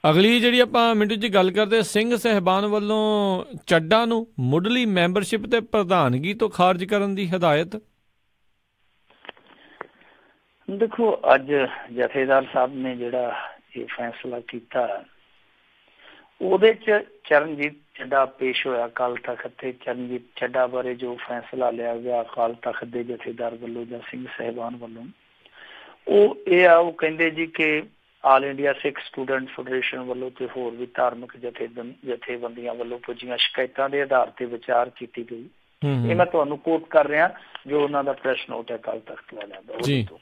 ਅਗਲੀ ਜਿਹੜੀ ਆਪਾਂ ਮਿੰਟੂ ਜੀ ਗੱਲ ਕਰਦੇ, ਸਿੰਘ ਸਾਹਿਬਾਨ ਵੱਲੋਂ ਚੱਡਾ ਨੂੰ ਮੁੱਢਲੀ ਮੈਂਬਰਸ਼ਿਪ ਤੇ ਪ੍ਰਧਾਨਗੀ ਤੋਂ ਖਾਰਜ ਕਰਨ ਦੀ ਹਦਾਇਤ। ਦੇਖੋ ਅੱਜ ਜਥੇਦਾਰ ਸਾਹਿਬ ਨੇ ਜਿਹੜਾ ਇਹ ਫੈਸਲਾ ਕੀਤਾ ਉਹਦੇ 'ਚ ਚਰਨਜੀਤ ਚੱਡਾ ਪੇਸ਼ ਹੋਇਆ ਅਕਾਲ ਤਖ਼ਤ ਤੇ। ਚਰਨਜੀਤ ਚੱਡਾ ਬਾਰੇ ਜੋ ਫੈਸਲਾ ਲਿਆ ਗਿਆ ਅਕਾਲ ਤਖ਼ਤ ਦੇ ਜਥੇਦਾਰ ਵੱਲੋਂ ਜਾਂ ਸਿੰਘ ਸਾਹਿਬਾਨ ਵੱਲੋਂ ਉਹ ਇਹ ਆ, ਉਹ ਕਹਿੰਦੇ ਜੀ ਕਿ ਆਲ ਇੰਡੀਆ ਸਿੱਖ ਸਟੂਡੈਂਟ ਫੈਡਰੇਸ਼ਨ ਵੱਲੋਂ ਤੇ ਹੋਰ ਵੀ ਧਾਰਮਿਕ ਜਥੇਬੰਦੀਆਂ ਵੱਲੋਂ ਪੁੱਜੀਆਂ ਸ਼ਿਕਾਇਤਾਂ ਦੇ ਆਧਾਰ ਤੇ ਵਿਚਾਰ ਕੀਤੀ ਗਈ। ਇਹ ਮੈਂ ਤੁਹਾਨੂੰ ਕੋਟ ਕਰ ਰਿਹਾ ਜੋ ਉਹਨਾਂ ਦਾ ਪ੍ਰੈਸ ਨੋਟ ਹੈ ਅਕਾਲ ਤਖ਼ਤ ਵਾਲਿਆਂ ਦਾ।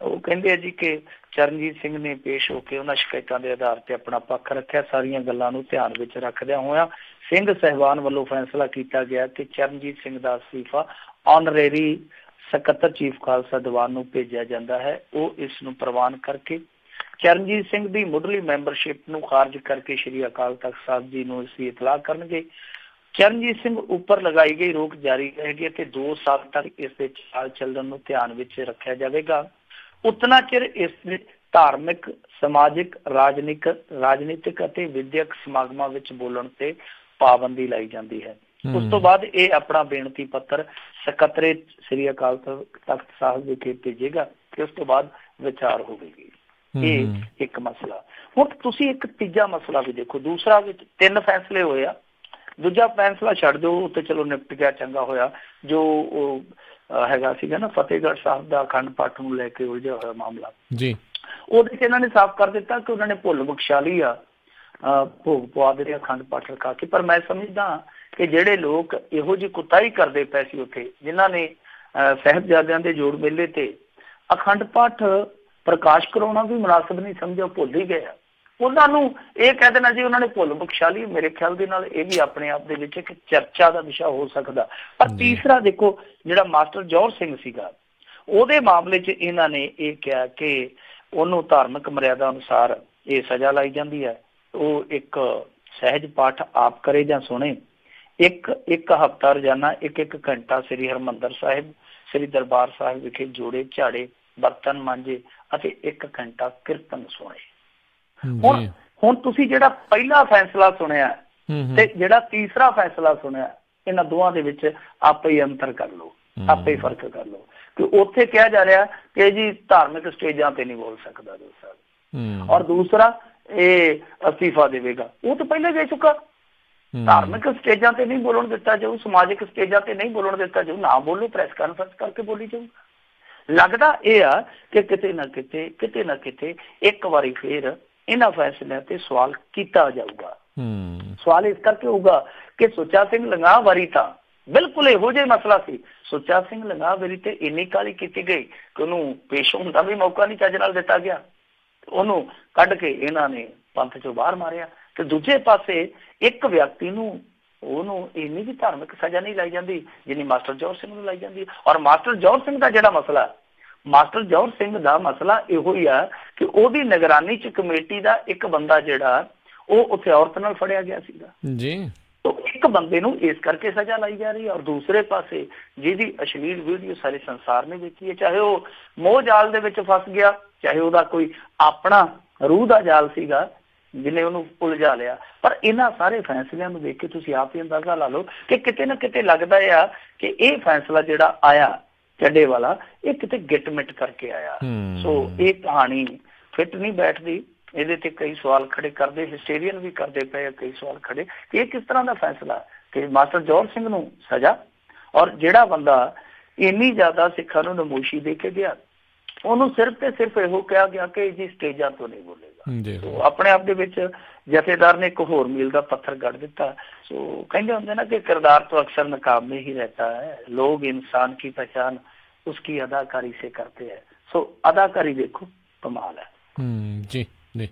ਉਹ ਕਹਿੰਦੇ ਆ ਜੀ ਕਿ ਚਰਨਜੀਤ ਸਿੰਘ ਨੇ ਪੇਸ਼ ਹੋ ਕੇ ਉਹਨਾਂ ਸ਼ਿਕਾਇਤਾਂ ਦੇ ਆਧਾਰ ਤੇ ਆਪਣਾ ਪੱਖ ਰੱਖਿਆ। ਸਾਰੀਆਂ ਗੱਲਾਂ ਨੂੰ ਧਿਆਨ ਵਿੱਚ ਰੱਖਦਿਆਂ ਹੋਇਆ ਸਿੰਘ ਸਾਹਿਬਾਨ ਵੱਲੋਂ ਫੈਸਲਾ ਕੀਤਾ ਗਿਆ ਕਿ ਚਰਨਜੀਤ ਸਿੰਘ ਦਾ ਅਸਤੀਫਾ ਆਨਰੇਰੀ ਸਕੱਤਰ ਚੀਫ ਖਾਲਸਾ ਦੀਵਾਨ ਨੂੰ ਭੇਜਿਆ ਜਾਂਦਾ ਹੈ। ਉਹ ਇਸ ਨੂੰ ਪ੍ਰਵਾਨ ਕਰਕੇ ਚਰਨਜੀਤ ਸਿੰਘ ਦੀ ਮੁੱਢਲੀ ਮੈਂਬਰਸ਼ਿਪ ਨੂੰ ਖਾਰਜ ਕਰਕੇ ਸ਼੍ਰੀ ਅਕਾਲ ਤਖ਼ਤ ਸਾਹਿਬ ਜੀ ਨੂੰ ਇਸ ਦੀ ਇਤਲਾਹ ਕਰਨਗੇ। ਚਰਨਜੀਤ ਸਿੰਘ ਉੱਪਰ ਲਗਾਈ ਗਈ ਰੋਕ ਜਾਰੀ ਰਹੇਗੀ ਅਤੇ 2 ਸਾਲ ਤੱਕ ਇਸ ਦੇ ਚਾਲ ਚੱਲਣ ਨੂੰ ਧਿਆਨ ਵਿੱਚ ਰੱਖਿਆ ਜਾਵੇਗਾ। ਉਤਨਾ ਚਿਰ ਇਸ ਦੇ ਧਾਰਮਿਕ, ਸਮਾਜਿਕ, ਰਾਜਨੀਤਿਕ ਅਤੇ ਵਿਦਿਅਕ ਸਮਾਗਮਾਂ ਵਿੱਚ ਬੋਲਣ ਤੇ ਪਾਬੰਦੀ ਲਾਈ ਜਾਂਦੀ ਹੈ। ਉਸ ਤੋਂ ਬਾਅਦ ਇਹ ਆਪਣਾ ਬੇਨਤੀ ਪੱਤਰ ਸਕੱਤਰੇਤ ਸ੍ਰੀ ਅਕਾਲ ਤਖ਼ਤ ਸਾਹਿਬ ਵਿਖੇ ਭੇਜੇਗਾ ਤੇ ਉਸ ਤੋਂ ਬਾਅਦ ਵਿਚਾਰ ਹੋਵੇਗੀ। ਇਹ ਇੱਕ ਮਸਲਾ। ਹੁਣ ਤੁਸੀਂ ਇੱਕ ਤੀਜਾ ਮਸਲਾ ਵੀ ਦੇਖੋ। ਦੂਸਰਾ ਵਿੱਚ 3 ਫੈਸਲੇ ਹੋਏ ਆ, ਦੂਜਾ ਫੈਸਲਾ ਛੱਡ ਦਿਓ ਤੇ ਚਲੋ ਨਿਪਟ ਗਿਆ, ਚੰਗਾ ਹੋਇਆ। ਜੋ ਉਹ ਹੈਗਾ ਸੀਗਾ ਨਾ ਫਤਿਹਗੜ੍ਹ ਸਾਹਿਬ ਦਾ ਅਖੰਡ ਪਾਠ ਨੂੰ ਲੈ ਕੇ ਉਲਝਿਆ ਹੋਇਆ ਮਾਮਲਾ ਜੀ, ਉਹਦੇ 'ਚ ਇਹਨਾਂ ਨੇ ਸਾਫ਼ ਕਰ ਦਿੱਤਾ ਕਿ ਉਹਨਾਂ ਨੇ ਭੁੱਲ ਬਖਸ਼ਾਲੀ ਆ ਭੋਗ ਪਵਾ ਦੇ ਅਖੰਡ ਪਾਠ ਰਖਾ ਕੇ। ਪਰ ਮੈਂ ਸਮਝਦਾ ਕਿ ਜਿਹੜੇ ਲੋਕ ਇਹੋ ਜਿਹੀ ਕੁਤਾਹੀ ਕਰਦੇ ਪਏ ਸੀ ਉੱਥੇ, ਜਿਨ੍ਹਾਂ ਨੇ ਸਾਹਿਬਜ਼ਾਦਿਆਂ ਦੇ ਜੋੜ ਮੇਲੇ ਤੇ ਅਖੰਡ ਪਾਠ ਪ੍ਰਕਾਸ਼ ਕਰਾਉਣਾ ਵੀ ਮੁਨਾਸਬ ਨਹੀਂ ਸਮਝਿਆ, ਭੁੱਲ ਹੀ ਗਿਆ। ਉਹਨਾਂ ਨੂੰ ਇਹ ਕਹਿ ਦੇਣਾ ਜੀ ਉਹਨਾਂ ਨੇ ਭੁੱਲ ਬਖਸ਼ਾ ਲਈ, ਮੇਰੇ ਖਿਆਲ ਦੇ ਨਾਲ ਇਹ ਵੀ ਆਪਣੇ ਆਪ ਦੇ ਵਿੱਚ ਇੱਕ ਚਰਚਾ ਦਾ ਵਿਸ਼ਾ ਹੋ ਸਕਦਾ। ਪਰ ਤੀਸਰਾ ਦੇਖੋ, ਜਿਹੜਾ ਮਾਸਟਰ ਜੌਹਰ ਸਿੰਘ ਸੀਗਾ, ਉਹਦੇ ਮਾਮਲੇ 'ਚ ਇਹਨਾਂ ਨੇ ਇਹ ਕਿਹਾ ਕਿ ਉਹਨੂੰ ਧਾਰਮਿਕ ਮਰਿਆਦਾ ਅਨੁਸਾਰ ਇਹ ਸਜ਼ਾ ਲਾਈ ਜਾਂਦੀ ਹੈ। ਉਹ ਇੱਕ ਸਹਿਜ ਪਾਠ ਆਪ ਕਰੇ ਜਾਂ ਸੁਣੇ, ਇੱਕ ਹਫ਼ਤਾ ਰੋਜ਼ਾਨਾ 1-1 ਘੰਟਾ ਸ੍ਰੀ ਹਰਿਮੰਦਰ ਸਾਹਿਬ, ਸ੍ਰੀ ਦਰਬਾਰ ਸਾਹਿਬ ਵਿਖੇ ਜੋੜੇ ਝਾੜੇ, ਬਰਤਨ ਮਾਂਜੇ ਅਤੇ 1 ਘੰਟਾ ਕੀਰਤਨ ਸੁਣੇ। ਹੁਣ ਤੁਸੀਂ ਜਿਹੜਾ ਪਹਿਲਾ ਫੈਸਲਾ ਸੁਣਿਆ ਤੇ ਜਿਹੜਾ ਤੀਸਰਾ ਫੈਸਲਾ ਸੁਣਿਆ, ਇਹਨਾਂ ਦੋਵਾਂ ਦੇ ਵਿੱਚ ਆਪੇ ਹੀ ਅੰਤਰ ਕਰ ਲਓ, ਆਪੇ ਹੀ ਫਰਕ ਕਰ ਲਓ। ਕਿ ਉੱਥੇ ਕਿਹਾ ਜਾ ਰਿਹਾ ਕਿ ਜੀ ਧਾਰਮਿਕ ਸਟੇਜਾਂ ਤੇ ਨਹੀਂ ਬੋਲ ਸਕਦਾ ਦੋਸਤ, ਔਰ ਦੂਸਰਾ ਇਹ ਅਸਤੀਫਾ ਦੇਵੇਗਾ। ਉਹ ਤਾਂ ਪਹਿਲਾਂ ਦੇ ਚੁੱਕਾ। ਧਾਰਮਿਕ ਸਟੇਜਾਂ ਤੇ ਨਹੀਂ ਬੋਲਣ ਦਿੱਤਾ ਜਾਊ, ਸਮਾਜਿਕ ਸਟੇਜਾਂ ਤੇ ਨਹੀਂ ਬੋਲਣ ਦਿੱਤਾ ਜਾਊ, ਨਾ ਬੋਲੋ, ਪ੍ਰੈਸ ਕਾਨਫਰੰਸ ਕਰਕੇ ਬੋਲੀ ਜਾਊ। ਲੱਗਦਾ ਇਹ ਆ ਕਿ ਕਿਤੇ ਨਾ ਕਿਤੇ ਇੱਕ ਵਾਰੀ ਫੇਰ ਇਹਨਾਂ ਫੈਸਲਿਆਂ ਤੇ ਸਵਾਲ ਕੀਤਾ ਜਾਊਗਾ। ਸਵਾਲ ਇਸ ਕਰਕੇ ਹੋਊਗਾ ਕਿ ਸੁੱਚਾ ਸਿੰਘ ਲੰਗਾਹ ਵਾਰੀ ਤਾਂ ਬਿਲਕੁਲ ਇਹੋ ਜਿਹਾ ਮਸਲਾ ਸੀ। ਸੁੱਚਾ ਸਿੰਘ ਲੰਗਾਹ ਵਾਰੀ ਤੇ ਇੰਨੀ ਕਾਹਲੀ ਕੀਤੀ ਗਈ ਕਿ ਉਹਨੂੰ ਪੇਸ਼ ਹੋਣ ਦਾ ਵੀ ਮੌਕਾ ਨਹੀਂ ਚੱਜ ਨਾਲ ਦਿੱਤਾ ਗਿਆ, ਉਹਨੂੰ ਕੱਢ ਕੇ ਇਹਨਾਂ ਨੇ ਪੰਥ ਚੋਂ ਬਾਹਰ ਮਾਰਿਆ। ਤੇ ਦੂਜੇ ਪਾਸੇ ਇੱਕ ਵਿਅਕਤੀ ਨੂੰ ਉਹਨੂੰ ਇੰਨੀ ਵੀ ਧਾਰਮਿਕ ਸਜ਼ਾ ਨਹੀਂ ਲਾਈ ਜਾਂਦੀ ਜਿੰਨੀ ਮਾਸਟਰ ਜੌਹਰ ਸਿੰਘ ਨੂੰ ਲਾਈ ਜਾਂਦੀ। ਔਰ ਮਾਸਟਰ ਜੌਹਰ ਸਿੰਘ ਦਾ ਜਿਹੜਾ ਮਸਲਾ, ਮਾਸਟਰ ਜੌਹਰ ਸਿੰਘ ਦਾ ਮਸਲਾ ਇਹੋ ਹੀ ਆ ਕਿ ਉਹਦੀ ਨਿਗਰਾਨੀ 'ਚ ਕਮੇਟੀ ਦਾ ਇੱਕ ਬੰਦਾ ਜਿਹੜਾ ਉਹ ਉੱਥੇ ਔਰਤ ਨਾਲ ਫੜਿਆ ਗਿਆ ਸੀਗਾ ਜੀ। ਇੱਕ ਬੰਦੇ ਨੂੰ ਇਸ ਕਰਕੇ ਸਜ਼ਾ ਲਾਈ ਜਾ ਰਹੀ ਹੈ। ਔਰ ਦੂਸਰੇ ਪਾਸੇ ਜਿਹਦੀ ਅਸ਼ਲੀਲ ਵੀਡੀਓ ਸਾਰੇ ਸੰਸਾਰ ਨੇ ਵੇਖੀ ਹੈ, ਚਾਹੇ ਉਹ ਮੋਹ ਜਾਲ ਦੇ ਵਿੱਚ ਫਸ ਗਿਆ, ਚਾਹੇ ਉਹਦਾ ਕੋਈ ਆਪਣਾ ਰੂਹ ਦਾ ਜਾਲ ਸੀਗਾ ਜਿਹਨੇ ਉਹਨੂੰ ਉਲਝਾ ਲਿਆ, ਪਰ ਇਹਨਾਂ ਸਾਰੇ ਫੈਸਲਿਆਂ ਨੂੰ ਦੇਖ ਕੇ ਤੁਸੀਂ ਆਪ ਹੀ ਅੰਦਾਜ਼ਾ ਲਾ ਲਓ ਕਿ ਕਿਤੇ ਨਾ ਕਿਤੇ ਲੱਗਦਾ ਆ ਕਿ ਇਹ ਫੈਸਲਾ ਜਿਹੜਾ ਆਇਆ ਚੱਡੇ ਵਾਲਾ, ਇਹ ਕਿਤੇ ਗਿੱਟ ਮਿੱਟ ਕਰਕੇ ਆਇਆ। ਸੋ ਇਹ ਕਹਾਣੀ ਫਿੱਟ ਨਹੀਂ ਬੈਠਦੀ। ਇਹਦੇ ਤੇ ਕਈ ਸਵਾਲ ਖੜੇ ਕਰਦੇ, ਹਿਸਟੇਰੀਅਨ ਵੀ ਕਰਦੇ ਪਏ ਕਈ ਸਵਾਲ ਖੜੇ ਕਿ ਇਹ ਕਿਸ ਤਰ੍ਹਾਂ ਦਾ ਫੈਸਲਾ ਕਿ ਮਾਸਟਰ ਜੌਹਰ ਸਿੰਘ ਨੂੰ ਸਜ਼ਾ, ਔਰ ਜਿਹੜਾ ਬੰਦਾ ਇੰਨੀ ਜ਼ਿਆਦਾ ਸਿੱਖਾਂ ਨੂੰ ਨਮੋਸ਼ੀ ਦੇ ਕੇ ਗਿਆ ਉਹਨੂੰ ਸਿਰਫ ਤੇ ਸਿਰਫ ਇਹੋ ਕਿਹਾ ਗਿਆ ਕਿ ਜੀ ਸਟੇਜਾਂ ਤੋਂ ਨਹੀਂ ਬੋਲੇਗਾ। ਆਪਣੇ ਆਪ ਦੇ ਵਿੱਚ ਜਥੇਦਾਰ ਨੇ ਇੱਕ ਹੋਰ ਮੀਲ ਦਾ ਪੱਥਰ ਗੱਡ ਦਿੱਤਾ। ਸੋ ਕਹਿੰਦੇ ਹੁੰਦੇ ਨਾ ਕਿ ਕਿਰਦਾਰ ਤੋਂ ਅਕਸਰ ਨਕਾਬ में ही रहता है, लोग इंसान की पहचान उसकी अदाकारी से करते हैं। सो अदाकारी देखो कमाल है जी। ਜੀ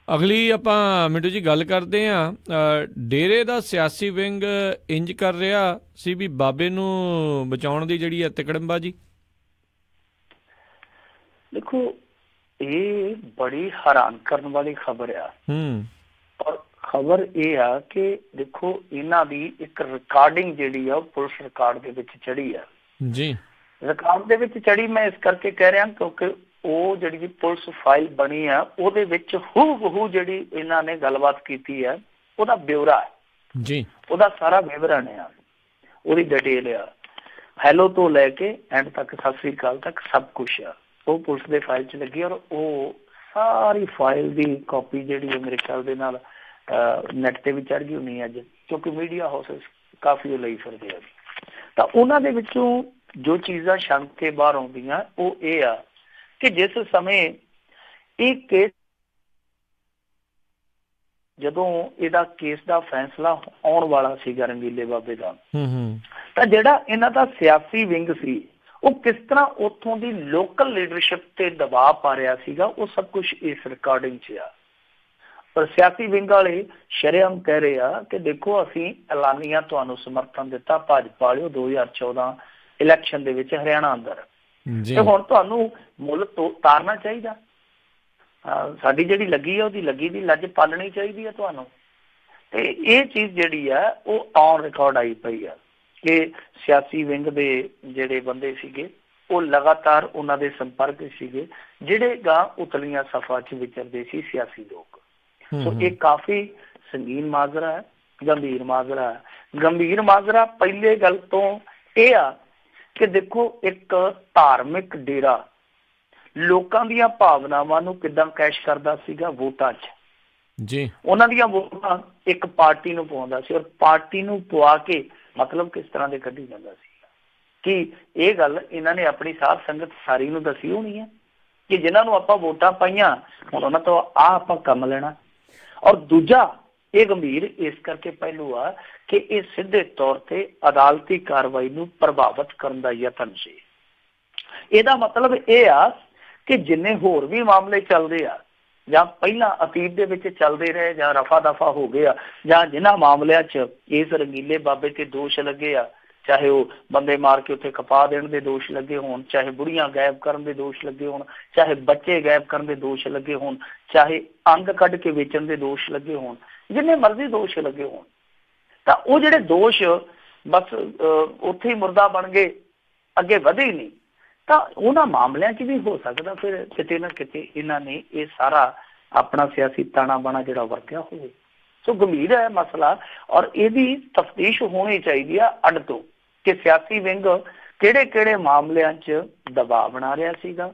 ਅਗਲੀ ਆਪਾਂ ਮਿੰਟੂ ਜੀ ਗੱਲ ਕਰਦੇ ਹਾਂ। ਡੇਰੇ ਦਾ ਸਿਆਸੀ ਵਿੰਗ ਇੰਜ ਕਰ ਰਿਹਾ ਸੀ ਵੀ ਬਾਬੇ ਨੂੰ ਬਚਾਉਣ ਦੀ ਜਿਹੜੀ ਹੈ ਤਿਕੜਮਬਾਜੀ। ਦੇਖੋ ਇਹ ਬੜੀ ਹੈਰਾਨ ਕਰਨ ਵਾਲੀ ਖਬਰ ਆ। ਔਰ ਖਬਰ ਇਹ ਆ ਕਿ ਦੇਖੋ ਇਹਨਾਂ ਦੀ ਇੱਕ ਰਿਕਾਰਡਿੰਗ ਜਿਹੜੀ ਆ ਉਹ ਪੁਲਿਸ ਰਿਕਾਰਡ ਦੇ ਵਿੱਚ ਚੜੀ ਆ ਜੀ। ਰਿਕਾਰਡ ਦੇ ਵਿੱਚ ਚੜੀ ਮੈਂ ਇਸ ਕਰਕੇ ਕਹਿ ਰਿਹਾ ਕਿਉਂਕਿ ਉਹ ਜਿਹੜੀ ਪੁਲਿਸ ਫਾਈਲ ਬਣੀ ਆ ਉਹਦੇ ਵਿੱਚ ਹੂ ਜਿਹੜੀ ਇਹਨਾਂ ਨੇ ਗੱਲਬਾਤ ਕੀਤੀ ਹੈ ਉਹਦਾ ਬਿਊਰਾ ਜੀ, ਉਹਦਾ ਸਾਰਾ ਵਿਵਰਣ ਆ, ਉਹਦੀ ਡਿਟੇਲ ਆ, ਹੈਲੋ ਤੋਂ ਲੈ ਕੇ ਐਂਡ ਤੱਕ, ਸਤਿ ਸ੍ਰੀ ਅਕਾਲ ਤੱਕ ਸਭ ਕੁਛ ਆ ਉਹ ਪੁਲਿਸ ਦੇ ਫਾਈਲ 'ਚ ਲੱਗੀ। ਔਰ ਉਹ ਸਾਰੀ ਫਾਈਲ ਦੀ ਕਾਪੀ ਜਿਹੜੀ ਹੈ ਮੇਰੇ ਖਿਆਲ ਦੇ ਨਾਲ ਨੈਟ ਤੇ ਵੀ ਚੜ੍ਹ ਗਈ ਹੋਣੀ ਅੱਜ, ਕਿਉਂਕਿ ਮੀਡੀਆ ਹਾਊਸਿਸ ਕਾਫੀ ਉਹ ਲਈ ਫਿਰਦੇ ਆ। ਤਾਂ ਉਹਨਾਂ ਦੇ ਵਿੱਚੋਂ ਜੋ ਚੀਜ਼ਾਂ ਛਣ ਕੇ ਬਾਹਰ ਆਉਂਦੀਆਂ ਉਹ ਇਹ ਆ ਕਿ ਜਿਸ ਸਮੇਂ ਇਹ ਕੇਸ, ਜਦੋਂ ਇਹਦਾ ਕੇਸ ਦਾ ਫੈਸਲਾ ਆਉਣ ਵਾਲਾ ਸੀਗਾ ਰੰਗੀਲੇ ਬਾਬੇ ਦਾ, ਤਾਂ ਜਿਹੜਾ ਇਹਨਾਂ ਦਾ ਸਿਆਸੀ ਵਿੰਗ ਸੀ ਉਹ ਕਿਸ ਤਰ੍ਹਾਂ ਉੱਥੋਂ ਦੀ ਲੋਕਲ ਲੀਡਰਸ਼ਿਪ ਤੇ ਦਬਾਅ ਪਾ ਰਿਹਾ ਸੀਗਾ, ਉਹ ਸਭ ਕੁਛ ਇਸ ਰਿਕਾਰਡਿੰਗ 'ਚ ਆ। ਪਰ ਸਿਆਸੀ ਵਿੰਗ ਵਾਲੇ ਸ਼ਰੇਆਮ ਕਹਿ ਰਹੇ ਆ ਕਿ ਦੇਖੋ ਅਸੀਂ ਐਲਾਨੀਆ ਤੁਹਾਨੂੰ ਸਮਰਥਨ ਦਿੱਤਾ ਭਾਜਪਾ ਵਾਲਿਓ 2014 ਇਲੈਕਸ਼ਨ ਦੇ ਵਿੱਚ ਹਰਿਆਣਾ ਅੰਦਰ, ਤੇ ਹੁਣ ਤੁਹਾਨੂੰ ਮੁੱਲ ਤਾਰਨਾ ਚਾਹੀਦਾ। ਸਾਡੀ ਜਿਹੜੀ ਲੱਗੀ ਆ ਉਹਦੀ ਲੱਗੀ ਦੀ ਲੱਜ ਪਾਲਣੀ ਚਾਹੀਦੀ ਆ ਤੁਹਾਨੂੰ। ਤੇ ਇਹ ਚੀਜ਼ ਜਿਹੜੀ ਆ ਉਹ ਔਨ ਰਿਕਾਰਡ ਆਈ ਪਈ ਆ ਕਿ ਸਿਆਸੀ ਵਿੰਗ ਦੇ ਜਿਹੜੇ ਬੰਦੇ ਸੀਗੇ ਉਹ ਲਗਾਤਾਰ ਉਹਨਾਂ ਦੇ ਸੰਪਰਕ ਸੀਗੇ ਜਿਹੜੇ ਗਾਂ ਉਤਲੀਆਂ ਸਫਾ 'ਚ ਵਿਚਰਦੇ ਸੀ ਸਿਆਸੀ ਲੋਕ। ਸੋ ਇਹ ਕਾਫੀ ਸੰਗੀਨ ਮਾਜਰਾ ਹੈ, ਗੰਭੀਰ ਮਾਜਰਾ ਹੈ। ਗੰਭੀਰ ਮਾਜਰਾ ਪਹਿਲੇ ਗੱਲ ਤੋਂ ਇਹ ਆ ਕਿ ਦੇਖੋ ਇੱਕ ਧਾਰਮਿਕ ਡੇਰਾ ਲੋਕਾਂ ਦੀਆਂ ਭਾਵਨਾਵਾਂ ਨੂੰ ਕਿੱਦਾਂ ਕੈਸ਼ ਕਰਦਾ ਸੀਗਾ ਵੋਟਾਂ 'ਚ ਜੀ। ਉਹਨਾਂ ਦੀਆਂ ਵੋਟਾਂ ਇੱਕ ਪਾਰਟੀ ਨੂੰ ਪਵਾਉਂਦਾ ਸੀ ਔਰ ਪਾਰਟੀ ਨੂੰ ਪਵਾ ਕੇ ਮਤਲਬ ਕਿਸ ਤਰ੍ਹਾਂ ਦੇ ਕੱਢੀ ਜਾਂਦਾ ਸੀਗਾ ਕਿ ਇਹ ਗੱਲ ਇਹਨਾਂ ਨੇ ਆਪਣੀ ਸਾਧ ਸੰਗਤ ਸਾਰੀ ਨੂੰ ਦੱਸੀ ਹੋਣੀ ਹੈ ਕਿ ਜਿਨ੍ਹਾਂ ਨੂੰ ਆਪਾਂ ਵੋਟਾਂ ਪਾਈਆਂ ਹੁਣ ਉਹਨਾਂ ਤੋਂ ਆਹ ਆਪਾਂ ਕੰਮ ਲੈਣਾ। ਔਰ ਦੂਜਾ ਇਹ ਗੰਭੀਰ ਇਸ ਕਰਕੇ ਪਹਿਲੂ ਆ ਕਿ ਇਹ ਸਿੱਧੇ ਤੌਰ ਤੇ ਅਦਾਲਤੀ ਕਾਰਵਾਈ ਨੂੰ ਪ੍ਰਭਾਵਿਤ ਕਰਨ ਦਾ ਯਤਨ ਸੀ। ਇਹਦਾ ਮਤਲਬ ਇਹ ਆ ਕਿ ਜਿੰਨੇ ਹੋਰ ਵੀ ਮਾਮਲੇ ਚੱਲਦੇ ਆ ਜਾਂ ਪਹਿਲਾਂ ਅਤੀਤ ਦੇ ਵਿੱਚ ਚੱਲਦੇ ਰਹੇ ਜਾਂ ਰਫਾ ਦਫਾ ਹੋ ਗਏ ਆ, ਜਾਂ ਜਿਨ੍ਹਾਂ ਮਾਮਲਿਆਂ 'ਚ ਇਸ ਰੰਗੀਲੇ ਬਾਬੇ ਤੇ ਦੋਸ਼ ਲੱਗੇ ਆ, ਚਾਹੇ ਉਹ ਬੰਦੇ ਮਾਰ ਕੇ ਉੱਥੇ ਖਪਾ ਦੇਣ ਦੇ ਦੋਸ਼ ਲੱਗੇ ਹੋਣ, ਚਾਹੇ ਬੁੜੀਆਂ ਗਾਇਬ ਕਰਨ ਦੇ ਦੋਸ਼ ਲੱਗੇ ਹੋਣ, ਚਾਹੇ ਬੱਚੇ ਗਾਇਬ ਕਰਨ ਦੇ ਦੋਸ਼ ਲੱਗੇ ਹੋਣ, ਚਾਹੇ ਅੰਗ ਕੱਢ ਕੇ ਵੇਚਣ ਦੇ ਦੋਸ਼ ਲੱਗੇ ਹੋਣ, ਜਿੰਨੇ ਮਰਜ਼ੀ ਦੋਸ਼ ਲੱਗੇ ਹੋਣ, ਤਾਂ ਉਹ ਜਿਹੜੇ ਦੋਸ਼ ਬਸ ਉੱਥੇ ਹੀ ਮੁਰਦਾ ਬਣ ਗਏ, ਅੱਗੇ ਵਧੇ ਹੀ ਨਹੀਂ। ਤਾਂ ਉਹਨਾਂ ਮਾਮਲਿਆਂ 'ਚ ਵੀ ਹੋ ਸਕਦਾ ਫਿਰ ਕਿਤੇ ਨਾ ਕਿਤੇ ਇਹਨਾਂ ਨੇ ਇਹ ਸਾਰਾ ਆਪਣਾ ਸਿਆਸੀ ਤਾਣਾ ਬਾਣਾ ਜਿਹੜਾ ਵਰਤਿਆ ਹੋਵੇ। ਸੋ ਗੰਭੀਰ ਹੈ ਮਸਲਾ, ਔਰ ਇਹਦੀ ਤਫਤੀਸ਼ ਹੋਣੀ ਚਾਹੀਦੀ ਆ ਅੱਡ ਤੋਂ ਕਿ ਸਿਆਸੀ ਵਿੰਗ ਕਿਹੜੇ ਕਿਹੜੇ ਮਾਮਲਿਆਂ 'ਚ ਦਬਾਅ ਬਣਾ ਰਿਹਾ ਸੀਗਾ,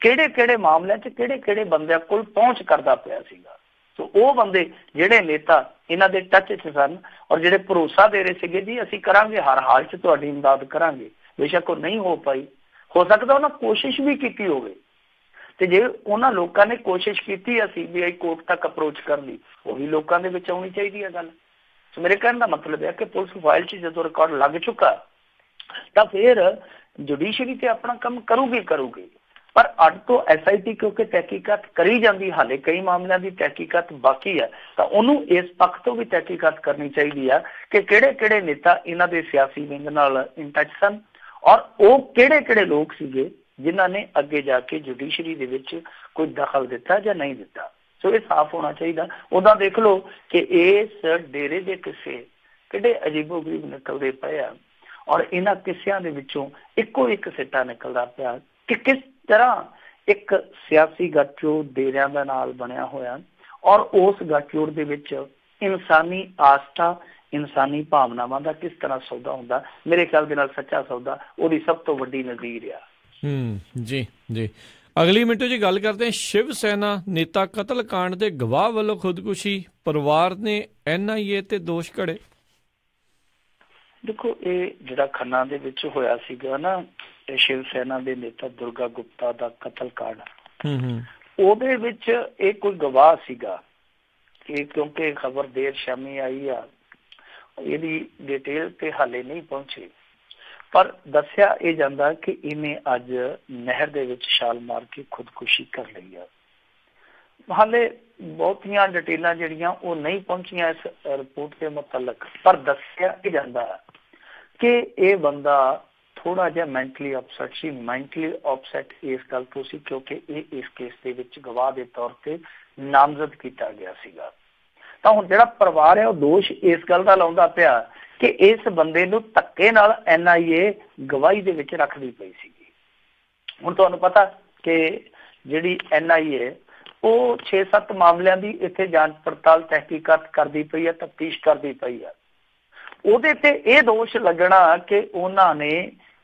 ਕਿਹੜੇ ਕਿਹੜੇ ਮਾਮਲਿਆਂ 'ਚ ਕਿਹੜੇ ਕਿਹੜੇ ਬੰਦਿਆਂ ਕੋਲ ਪਹੁੰਚ ਕਰਦਾ ਪਿਆ ਸੀਗਾ। ਸੋ ਉਹ ਬੰਦੇ ਜਿਹੜੇ ਨੇਤਾ ਇਹਨਾਂ ਦੇ ਟੱਚ 'ਚ ਸਨ ਔਰ ਜਿਹੜੇ ਭਰੋਸਾ ਦੇ ਰਹੇ ਸੀਗੇ ਜੀ ਅਸੀਂ ਕਰਾਂਗੇ, ਹਰ ਹਾਲ 'ਚ ਤੁਹਾਡੀ ਇਮਦਾਦ ਕਰਾਂਗੇ, ਬੇਸ਼ੱਕ ਉਹ ਨਹੀਂ ਹੋ ਪਾਈ, ਹੋ ਸਕਦਾ ਉਹਨਾਂ ਕੋਸ਼ਿਸ਼ ਵੀ ਕੀਤੀ ਹੋਵੇ, ਤੇ ਜੇ ਉਹਨਾਂ ਲੋਕਾਂ ਨੇ ਕੋਸ਼ਿਸ਼ ਕੀਤੀ ਆ CBI ਕੋਰਟ ਤੱਕ ਅਪਰੋਚ ਕਰਨ ਦੀ, ਉਹ ਵੀ ਲੋਕਾਂ ਦੇ ਵਿੱਚ ਆਉਣੀ ਚਾਹੀਦੀ ਹੈ ਗੱਲ। ਸੋ ਮੇਰੇ ਕਹਿਣ ਦਾ ਮਤਲਬ ਹੈ ਕਿ ਪੁਲਿਸ ਫਾਈਲ 'ਚ ਜਦੋਂ ਰਿਕਾਰਡ ਲੱਗ ਚੁੱਕਾ ਤਾਂ ਫਿਰ ਜੁਡੀਸ਼ਰੀ ਤੇ ਆਪਣਾ ਕੰਮ ਕਰੂਗੀ, ਪਰ ਅੱਡ ਤੋਂ SIT ਕਿਉਂਕਿ ਤਹਿਕੀਕਾਤ ਕਰੀ ਜਾਂਦੀ, ਹਾਲੇ ਕਈ ਮਾਮਲਿਆਂ ਦੀ ਤਹਿਕੀਕਾਤ ਬਾਕੀ ਹੈ, ਤਾਂ ਉਹਨੂੰ ਇਸ ਪੱਖ ਤੋਂ ਵੀ ਤਹਿਕੀਕਾਤ ਕਰਨੀ ਚਾਹੀਦੀ ਆ ਕਿ ਕਿਹੜੇ ਕਿਹੜੇ ਨੇਤਾ ਇਹਨਾਂ ਦੇ ਸਿਆਸੀ ਵਿੰਗ ਨਾਲ ਇਨ ਟੱਚ ਸਨ ਔਰ ਉਹ ਕਿਹੜੇ ਕਿਹੜੇ ਲੋਕ ਸੀਗੇ ਜਿਨ੍ਹਾਂ ਨੇ ਅੱਗੇ ਜਾ ਕੇ ਜੁਡੀਸ਼ਰੀ ਦੇ ਵਿੱਚ ਕੋਈ ਦਖਲ ਦਿੱਤਾ ਜਾਂ ਨਹੀਂ ਦਿੱਤਾ। ਸੋ ਇਹ ਸਾਫ਼ ਹੋਣਾ ਚਾਹੀਦਾ। ਉਹਦਾ ਦੇਖ ਲਓ ਕਿ ਇਸ ਡੇਰੇ ਦੇ ਕਿੱਸੇ ਕਿਹੜੇ ਅਜੀਬੋ ਗਰੀਬ ਨਿਕਲਦੇ ਪਏ ਆ, ਔਰ ਇਹਨਾਂ ਕਿੱਸਿਆਂ ਦੇ ਵਿੱਚੋਂ ਇੱਕੋ ਇੱਕ ਸਿੱਟਾ ਨਿਕਲਦਾ ਪਿਆ ਕਿ ਕਿਸ ਤਰ੍ਹਾਂ ਇੱਕ ਸਿਆਸੀ ਗੱਠਜੋੜ ਡੇਰਿਆਂ ਦੇ ਨਾਲ ਬਣਿਆ ਹੋਇਆ ਔਰ ਉਸ ਗੱਠਜੋੜ ਦੇ ਵਿੱਚ ਇਨਸਾਨੀ ਆਸਥਾ, ਇਨਸਾਨੀ ਭਾਵਨਾਵਾਂ ਦਾ ਕਿਸ ਤਰ੍ਹਾਂ ਸੌਦਾ ਹੁੰਦਾ। ਮੇਰੇ ਖਿਆਲ ਦੇ ਨਾਲ ਸੱਚਾ ਸੌਦਾ ਉਹਦੀ ਸਭ ਤੋਂ ਵੱਡੀ ਨਜ਼ੀਰ ਆ। ਜੀ ਜੀ। ਅਗਲੀ ਮਿੰਟੋ ਜੀ ਗੱਲ ਕਰਦੇ ਹਾਂ ਸ਼ਿਵ ਸੈਨਾ ਨੇਤਾ ਕਤਲ ਕਾਂਡ ਦੇ ਗਵਾਹ ਵੱਲੋਂ ਖੁਦਕੁਸ਼ੀ, ਪਰਿਵਾਰ ਨੇ NIA ਤੇ ਦੋਸ਼ ਘੜੇ। ਦੇਖੋ ਇਹ ਜਿਹੜਾ ਖੰਨਾ ਦੇ ਵਿੱਚ ਹੋਇਆ ਸੀਗਾ ਨਾ, ਇਹ ਸ਼ਿਵ ਸੈਨਾ ਦੇ ਨੇਤਾ ਦੁਰਗਾ ਗੁਪਤਾ ਦਾ ਕਤਲ ਕਾਂਡ, ਉਹਦੇ ਵਿੱਚ ਇਹ ਕੋਈ ਗਵਾਹ ਸੀਗਾ ਕਿ ਕਿਉਂਕਿ ਖਬਰ ਦੇਰ ਸ਼ਾਮੀ ਆਈ ਆ, ਇਹਦੀ ਡਿਟੇਲ ਤੇ ਹਾਲੇ ਨਹੀਂ ਪਹੁੰਚੀ, ਪਰ ਦੱਸਿਆ ਇਹ ਜਾਂਦਾ ਕਿ ਇਹਨੇ ਅੱਜ ਨਹਿਰ ਦੇ ਵਿੱਚ ਛਾਲ ਮਾਰ ਕੇ ਖੁਦਕੁਸ਼ੀ ਕਰ ਲਈ ਆ। ਹਾਲੇ ਬਹੁਤੀਆਂ ਡਿਟੇਲਾਂ ਜਿਹੜੀਆਂ ਉਹ ਨਹੀਂ ਪਹੁੰਚੀਆਂ ਇਸ ਰਿਪੋਰਟ ਦੇ ਮੁਤਲਕ, ਪਰ ਦੱਸਿਆ ਇਹ ਜਾਂਦਾ ਕਿ ਇਹ ਬੰਦਾ ਥੋੜਾ ਜਿਹਾ ਮੈਂਟਲੀ ਅਪਸੈਟ ਸੀ। ਮੈਂਟਲੀ ਅਪਸੈਟ ਇਸ ਗੱਲ ਤੋਂ ਸੀ ਕਿਉਂਕਿ ਇਹ ਇਸ ਕੇਸ ਦੇ ਵਿੱਚ ਗਵਾਹ ਦੇ ਤੌਰ ਤੇ ਨਾਮਜ਼ਦ ਕੀਤਾ ਗਿਆ ਸੀਗਾ। ਤਾਂ ਹੁਣ ਜਿਹੜਾ ਪਰਿਵਾਰ ਹੈ ਉਹ ਦੋਸ਼ ਇਸ ਗੱਲ ਦਾ ਲਾਉਂਦਾ ਪਿਆ ਕਿ ਇਸ ਬੰਦੇ ਨੂੰ ਧੱਕੇ ਨਾਲ NIA ਗਵਾਹੀ ਦੇ ਵਿੱਚ ਰੱਖਦੀ ਪਈ ਸੀਗੀ। ਹੁਣ ਤੁਹਾਨੂੰ ਪਤਾ ਕਿ ਜਿਹੜੀ NIA ਉਹ 6-7 ਮਾਮਲਿਆਂ ਦੀ ਇੱਥੇ ਜਾਂਚ ਪੜਤਾਲ ਤਹਿਕੀਕਾਤ ਕਰਦੀ ਪਈ ਹੈ, ਤਫਤੀਸ਼ ਕਰਦੀ ਪਈ ਹੈ। ਉਹਦੇ ਤੇ ਇਹ ਦੋਸ਼ ਲੱਗਣਾ ਕਿ ਉਹਨਾਂ ਨੇ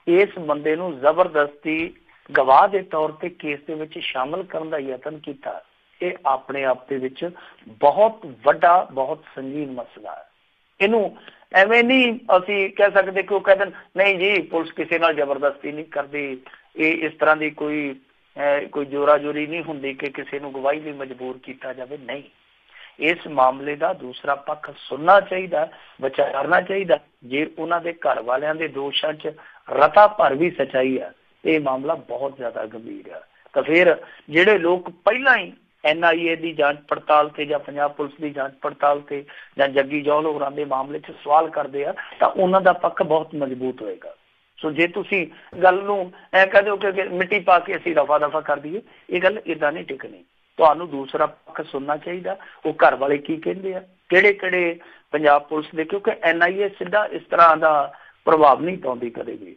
ਇਸ ਬੰਦੇ ਨੂੰ ਜ਼ਬਰਦਸਤੀ ਗਵਾਹ ਦੇ ਤੌਰ ਤੇ ਕੇਸ ਦੇ ਵਿੱਚ ਸ਼ਾਮਲ ਕਰਨ ਦਾ ਯਤਨ ਕੀਤਾ, ਇਹ ਆਪਣੇ ਆਪ ਦੇ ਵਿੱਚ ਬਹੁਤ ਵੱਡਾ, ਬਹੁਤ ਸੰਗੀਨ ਮਸਲਾ ਹੈ। ਇਹਨੂੰ ਐਵੇਂ ਨਹੀਂ ਅਸੀਂ ਕਹਿ ਸਕਦੇ ਕਿ ਉਹ ਕਹਿ ਦੇਣ ਨਹੀਂ ਜੀ ਪੁਲਿਸ ਕਿਸੇ ਨਾਲ ਜ਼ਬਰਦਸਤੀ ਨਹੀਂ ਕਰਦੀ, ਇਹ ਇਸ ਤਰ੍ਹਾਂ ਦੀ ਕੋਈ ਜੋਰਾ ਜੋਰੀ ਨਹੀਂ ਹੁੰਦੀ ਕਿ ਕਿਸੇ ਨੂੰ ਗਵਾਹੀ ਲਈ ਮਜਬੂਰ ਕੀਤਾ ਜਾਵੇ। ਨਹੀਂ, ਇਸ ਮਾਮਲੇ ਦਾ ਦੂਸਰਾ ਪੱਖ ਸੁਣਨਾ ਚਾਹੀਦਾ, ਵਿਚਾਰਨਾ ਚਾਹੀਦਾ। ਜੇ ਉਹਨਾਂ ਦੇ ਘਰ ਵਾਲਿਆਂ ਦੇ ਦੋਸ਼ਾਂ 'ਚ ਰਤਾ ਭਰ ਵੀ ਸੱਚਾਈ ਆ, ਇਹ ਮਾਮਲਾ ਬਹੁਤ ਜ਼ਿਆਦਾ ਗੰਭੀਰ ਆ। ਤਾਂ ਫਿਰ ਜਿਹੜੇ ਲੋਕ ਪਹਿਲਾਂ ਹੀ NIA ਦੀ ਜਾਂਚ ਪੜਤਾਲ ਤੇ ਜਾਂ ਪੰਜਾਬ ਪੁਲਿਸ ਦੀ ਜਾਂਚ ਪੜਤਾਲ ਤੇ ਜਾਂ ਜੱਗੀ ਜੌਹਲ ਹੋਰਾਂ ਦੇ ਮਾਮਲੇ 'ਚ ਸਵਾਲ ਕਰਦੇ ਆ, ਤਾਂ ਉਹਨਾਂ ਦਾ ਪੱਖ ਬਹੁਤ ਮਜ਼ਬੂਤ ਹੋਏਗਾ। ਸੋ ਜੇ ਤੁਸੀਂ ਗੱਲ ਨੂੰ ਐ ਕਹਿ ਦਿਓ ਕਿ ਮਿੱਟੀ ਪਾ ਕੇ ਅਸੀਂ ਰਫਾ ਦਫਾ ਕਰ ਦਈਏ, ਇਹ ਗੱਲ ਏਦਾਂ ਨਹੀਂ ਟਿਕਣੀ। ਤੁਹਾਨੂੰ ਦੂਸਰਾ ਪੱਖ ਸੁਣਨਾ ਚਾਹੀਦਾ, ਉਹ ਘਰ ਵਾਲੇ ਕੀ ਕਹਿੰਦੇ ਆ, ਕਿਹੜੇ ਕਿਹੜੇ ਪੰਜਾਬ ਪੁਲਿਸ ਦੇ, ਕਿਉਂਕਿ NIA ਸਿੱਧਾ ਇਸ ਤਰ੍ਹਾਂ ਦਾ ਪ੍ਰਭਾਵ ਨਹੀਂ ਪਾਉਂਦੀ ਕਦੇ ਵੀ।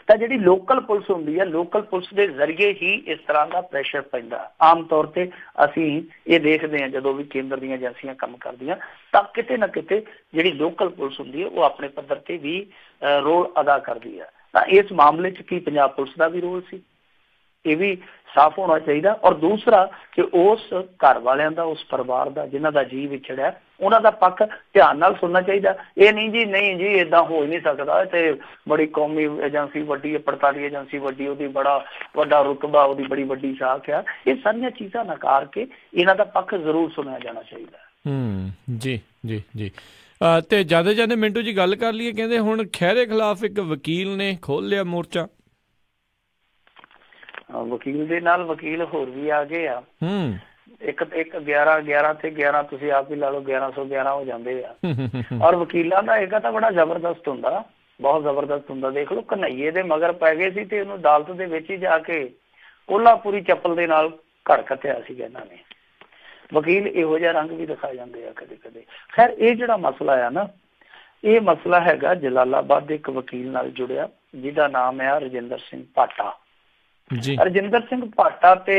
ਤਾਂ ਜਿਹੜੀ ਲੋਕਲ ਪੁਲਿਸ ਹੁੰਦੀ ਹੈ, ਲੋਕਲ ਪੁਲਿਸ ਦੇ ਜ਼ਰੀਏ ਹੀ ਇਸ ਤਰ੍ਹਾਂ ਦਾ ਪ੍ਰੈਸ਼ਰ ਪੈਂਦਾ। ਆਮ ਤੌਰ ਤੇ ਅਸੀਂ ਇਹ ਦੇਖਦੇ ਹਾਂ ਜਦੋਂ ਵੀ ਕੇਂਦਰ ਦੀਆਂ ਏਜੰਸੀਆਂ ਕੰਮ ਕਰਦੀਆਂ, ਤਾਂ ਕਿਤੇ ਨਾ ਕਿਤੇ ਜਿਹੜੀ ਲੋਕਲ ਪੁਲਿਸ ਹੁੰਦੀ ਹੈ ਉਹ ਆਪਣੇ ਪੱਧਰ ਤੇ ਵੀ ਰੋਲ ਅਦਾ ਕਰਦੀ ਹੈ। ਤਾਂ ਇਸ ਮਾਮਲੇ 'ਚ ਕੀ ਪੰਜਾਬ ਪੁਲਿਸ ਦਾ ਵੀ ਰੋਲ ਸੀ, ਇਹ ਵੀ ਸਾਫ਼ ਹੋਣਾ ਚਾਹੀਦਾ। ਔਰ ਦੂਸਰਾ ਕਿ ਉਸ ਘਰ ਵਾਲਿਆਂ ਦਾ, ਉਸ ਪਰਿਵਾਰ ਦਾ ਜਿਨ੍ਹਾਂ ਦਾ ਜੀਅ ਵਿਛੜਿਆ, ਉਹਨਾਂ ਦਾ ਪੱਖ ਧਿਆਨ ਨਾਲ ਸੁਣਨਾ ਚਾਹੀਦਾ। ਇਹ ਨਹੀਂ ਜੀ ਏਦਾਂ ਹੋ ਹੀ ਨਹੀਂ ਸਕਦਾ, ਤੇ ਬੜੀ ਕੌਮੀ ਏਜੰਸੀ ਵੱਡੀ ਹੈ, ਪੜਤਾਲੀ ਏਜੰਸੀ ਵੱਡੀ, ਉਹਦੀ ਬੜਾ ਵੱਡਾ ਰੁਤਬਾ, ਉਹਦੀ ਬੜੀ ਵੱਡੀ ਸ਼ਾਖ ਆ। ਇਹ ਸਾਰੀਆਂ ਚੀਜ਼ਾਂ ਨਕਾਰ ਕੇ ਇਹਨਾਂ ਦਾ ਪੱਖ ਜ਼ਰੂਰ ਸੁਣਿਆ ਜਾਣਾ ਚਾਹੀਦਾ। ਜੀ ਜੀ ਜੀ। ਤੇ ਜਾਂਦੇ ਮਿੰਟੂ ਜੀ ਗੱਲ ਕਰ ਲਈਏ, ਕਹਿੰਦੇ ਹੁਣ ਖਹਿਰੇ ਖਿਲਾਫ ਇੱਕ ਵਕੀਲ ਨੇ ਖੋਲ ਲਿਆ ਮੋਰਚਾ। ਵਕੀਲ ਦੇ ਨਾਲ ਵਕੀਲ ਹੋਰ ਵੀ ਆ ਗਏ ਆ। ਇੱਕ 11 ਤੇ 11 ਤੁਸੀਂ ਆਪ ਹੀ ਲਾ ਲਓ, 1111 ਹੋ ਜਾਂਦੇ ਆ। ਔਰ ਵਕੀਲਾਂ ਦਾ ਹੈਗਾ ਤਾਂ ਬੜਾ ਜ਼ਬਰਦਸਤ ਹੁੰਦਾ, ਬਹੁਤ ਜ਼ਬਰਦਸਤ ਹੁੰਦਾ। ਦੇਖ ਲਓ ਕਨਈਏ ਦੇ ਮਗਰ ਪੈ ਗਏ ਸੀ ਤੇ ਉਹਨੂੰ ਅਦਾਲਤ ਦੇ ਵਿੱਚ ਹੀ ਜਾ ਕੇ ਕੋਲਾਪੁਰੀ ਚੱਪਲ ਦੇ ਨਾਲ ਘੜ ਕੱਤਿਆ ਸੀਗਾ ਇਹਨਾਂ ਨੇ। ਵਕੀਲ ਇਹੋ ਜਿਹਾ ਰੰਗ ਵੀ ਦਿਖਾ ਜਾਂਦੇ ਆ ਕਦੇ ਕਦੇ। ਖੈਰ ਇਹ ਜਿਹੜਾ ਮਸਲਾ ਆ ਨਾ, ਇਹ ਮਸਲਾ ਹੈਗਾ ਜਲਾਲਾਬਾਦ ਦੇ ਇੱਕ ਵਕੀਲ ਨਾਲ ਜੁੜਿਆ ਜਿਹਦਾ ਨਾਮ ਆ ਰਜਿੰਦਰ ਸਿੰਘ ਭਾਟਾ। ਰਜਿੰਦਰ ਸਿੰਘ ਭਾਟਾ ਤੇ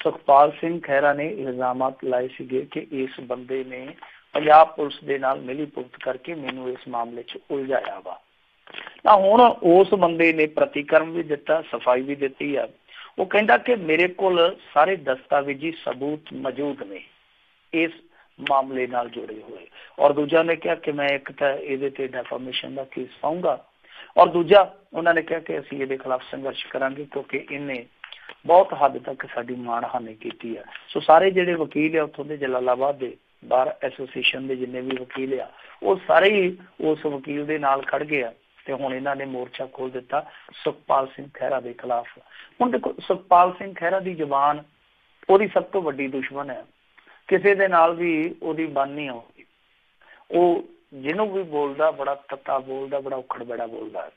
ਸੁਖਪਾਲ ਸਿੰਘ ਖਹਿਰਾ ਨੇ ਇਲਜ਼ਾਮਾਤ ਲਾਏ ਸੀਗੇ ਕਿ ਇਸ ਬੰਦੇ ਨੇ ਪੰਜਾਬ ਪੁਲਿਸ ਦੇ ਨਾਲ ਮਿਲੀ ਭੁਗਤ ਕਰਕੇ ਮੈਨੂੰ ਇਸ ਮਾਮਲੇ 'ਚ ਉਲਝਾਇਆ ਵਾ। ਤਾਂ ਹੁਣ ਉਸ ਬੰਦੇ ਨੇ ਪ੍ਰਤੀਕਰਮ ਵੀ ਦਿੱਤਾ, ਸਫਾਈ ਵੀ ਦਿੱਤੀ ਆ। ਉਹ ਕਹਿੰਦਾ ਕਿ ਮੇਰੇ ਕੋਲ ਸਾਰੇ ਦਸਤਾਵੇਜ਼ੀ ਸਬੂਤ ਮੌਜੂਦ ਨੇ ਇਸ ਮਾਮਲੇ ਨਾਲ ਜੁੜੇ ਹੋਏ। ਔਰ ਦੂਜਾ ਨੇ ਕਿਹਾ ਕਿ ਮੈਂ ਇੱਕ ਤਾਂ ਇਹਦੇ ਤੇ ਡੈਫਾਮੇਸ਼ਨ ਦਾ ਕੇਸ ਪਾਊਂਗਾ, ਔਰ ਦੂਜਾ ਉਹਨਾਂ ਨੇ ਕਿਹਾ ਕਿ ਅਸੀਂ ਇਹਦੇ ਖਿਲਾਫ ਸੰਘਰਸ਼ ਕਰਾਂਗੇ ਕਿਉਂਕਿ ਇਹਨੇ ਬਹੁਤ ਹੱਦ ਤੱਕ ਸਾਡੀ ਮਾਣਹਾਨੀ ਕੀਤੀ ਆ। ਸੋ ਸਾਰੇ ਜਿਹੜੇ ਵਕੀਲ ਆ ਉੱਥੋਂ ਦੇ ਜਲਾਲਾਬਾਦ ਦੇ ਬਾਰ ਐਸੋਸੀਏਸ਼ਨ ਦੇ ਜਿੰਨੇ ਵੀ ਵਕੀਲ ਆ ਉਹ ਸਾਰੇ ਹੀ ਉਸ ਵਕੀਲ ਦੇ ਨਾਲ ਖੜ ਗਏ ਆ ਤੇ ਹੁਣ ਇਹਨਾਂ ਨੇ ਮੋਰਚਾ ਖੋਲ ਦਿੱਤਾ ਸੁਖਪਾਲ ਸਿੰਘ ਖਹਿਰਾ ਦੇ ਖਿਲਾਫ। ਹੁਣ ਦੇਖੋ ਸੁਖਪਾਲ ਸਿੰਘ ਖਹਿਰਾ ਦੀ ਜ਼ੁਬਾਨ ਉਹਦੀ ਸਭ ਤੋਂ ਵੱਡੀ ਦੁਸ਼ਮਣ ਹੈ, ਕਿਸੇ ਦੇ ਨਾਲ ਵੀ ਉਹਦੀ ਬਣ ਨਹੀਂ ਆਉਂਦੀ। ਉਹ ਜਿਹਨੂੰ ਵੀ ਬੋਲਦਾ ਬੜਾ ਤੱਤਾ ਬੋਲਦਾ, ਬੜਾ ਉਖੜ ਬੜਾ ਬੋਲਦਾ।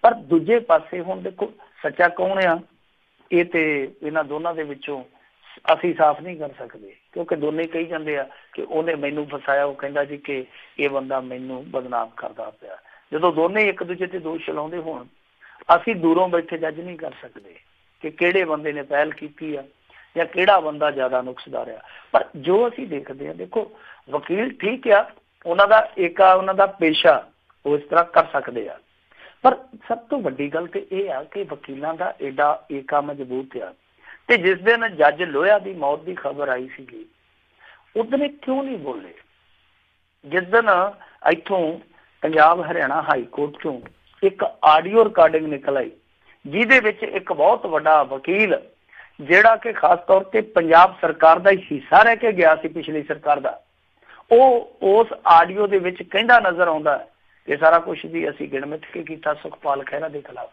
ਪਰ ਦੂਜੇ ਪਾਸੇ ਹੁਣ ਦੇਖੋ ਸੱਚਾ ਕੌਣ ਆ, ਇਹ ਤੇ ਇਹਨਾਂ ਦੋਨਾਂ ਦੇ ਵਿੱਚੋਂ ਅਸੀਂ ਸਾਫ਼ ਨਹੀਂ ਕਰ ਸਕਦੇ ਕਿਉਂਕਿ ਦੋਨੇ ਕਹੀ ਜਾਂਦੇ ਆ ਕਿ ਉਹਨੇ ਮੈਨੂੰ ਫਸਾਇਆ। ਉਹ ਕਹਿੰਦਾ ਜੀ ਕਿ ਇਹ ਬੰਦਾ ਮੈਨੂੰ ਬਦਨਾਮ ਕਰਦਾ ਪਿਆ। ਜਦੋਂ ਦੋਨੇ ਇੱਕ ਦੂਜੇ ਤੇ ਦੋਸ਼ ਲਾਉਂਦੇ ਹੋਣ, ਅਸੀਂ ਦੂਰੋਂ ਬੈਠੇ ਜੱਜ ਨਹੀਂ ਕਰ ਸਕਦੇ ਕਿ ਕਿਹੜੇ ਬੰਦੇ ਨੇ ਪਹਿਲ ਕੀਤੀ ਆ ਜਾਂ ਕਿਹੜਾ ਬੰਦਾ ਜ਼ਿਆਦਾ ਨੁਕਸਦਾਰ ਆ। ਪਰ ਜੋ ਅਸੀਂ ਦੇਖਦੇ ਹਾਂ, ਦੇਖੋ ਵਕੀਲ ਠੀਕ ਆ, ਉਹਨਾਂ ਦਾ ਏਕਾ, ਉਹਨਾਂ ਦਾ ਪੇਸ਼ਾ, ਉਹ ਇਸ ਤਰ੍ਹਾਂ ਕਰ ਸਕਦੇ ਆ। ਪਰ ਸਭ ਤੋਂ ਵੱਡੀ ਗੱਲ ਤੇ ਇਹ ਆ ਕਿ ਵਕੀਲਾਂ ਦਾ ਏਡਾ ਏਕਾ ਮਜ਼ਬੂਤ ਆ ਤੇ ਜਿਸ ਦਿਨ ਜੱਜ ਲੋਹਿਆ ਦੀ ਮੌਤ ਦੀ ਖਬਰ ਆਈ ਸੀਗੀ ਉਦੋਂ ਕਿਉਂ ਨਹੀਂ ਬੋਲੇ? ਜਿਸ ਦਿਨ ਇੱਥੋਂ ਪੰਜਾਬ ਹਰਿਆਣਾ ਹਾਈ ਕੋਰਟ ਚੋਂ ਇੱਕ ਆਡੀਓ ਰਿਕਾਰਡਿੰਗ ਨਿਕਲ ਆਈ ਜਿਹਦੇ ਵਿੱਚ ਇੱਕ ਬਹੁਤ ਵੱਡਾ ਵਕੀਲ ਜਿਹੜਾ ਕਿ ਖਾਸ ਤੌਰ ਤੇ ਪੰਜਾਬ ਸਰਕਾਰ ਦਾ ਹਿੱਸਾ ਰਹਿ ਕੇ ਗਿਆ ਸੀ ਪਿਛਲੀ ਸਰਕਾਰ ਦਾ, ਉਹ ਉਸ ਆਡੀਓ ਦੇ ਵਿੱਚ ਕਹਿੰਦਾ ਨਜ਼ਰ ਆਉਂਦਾ ਹੈ ਕਿ ਸਾਰਾ ਕੁਛ ਵੀ ਅਸੀਂ ਗਿਣਮਿਥ ਕੇ ਕੀਤਾ ਸੁਖਪਾਲ ਖਹਿਰਾ ਦੇ ਖਿਲਾਫ।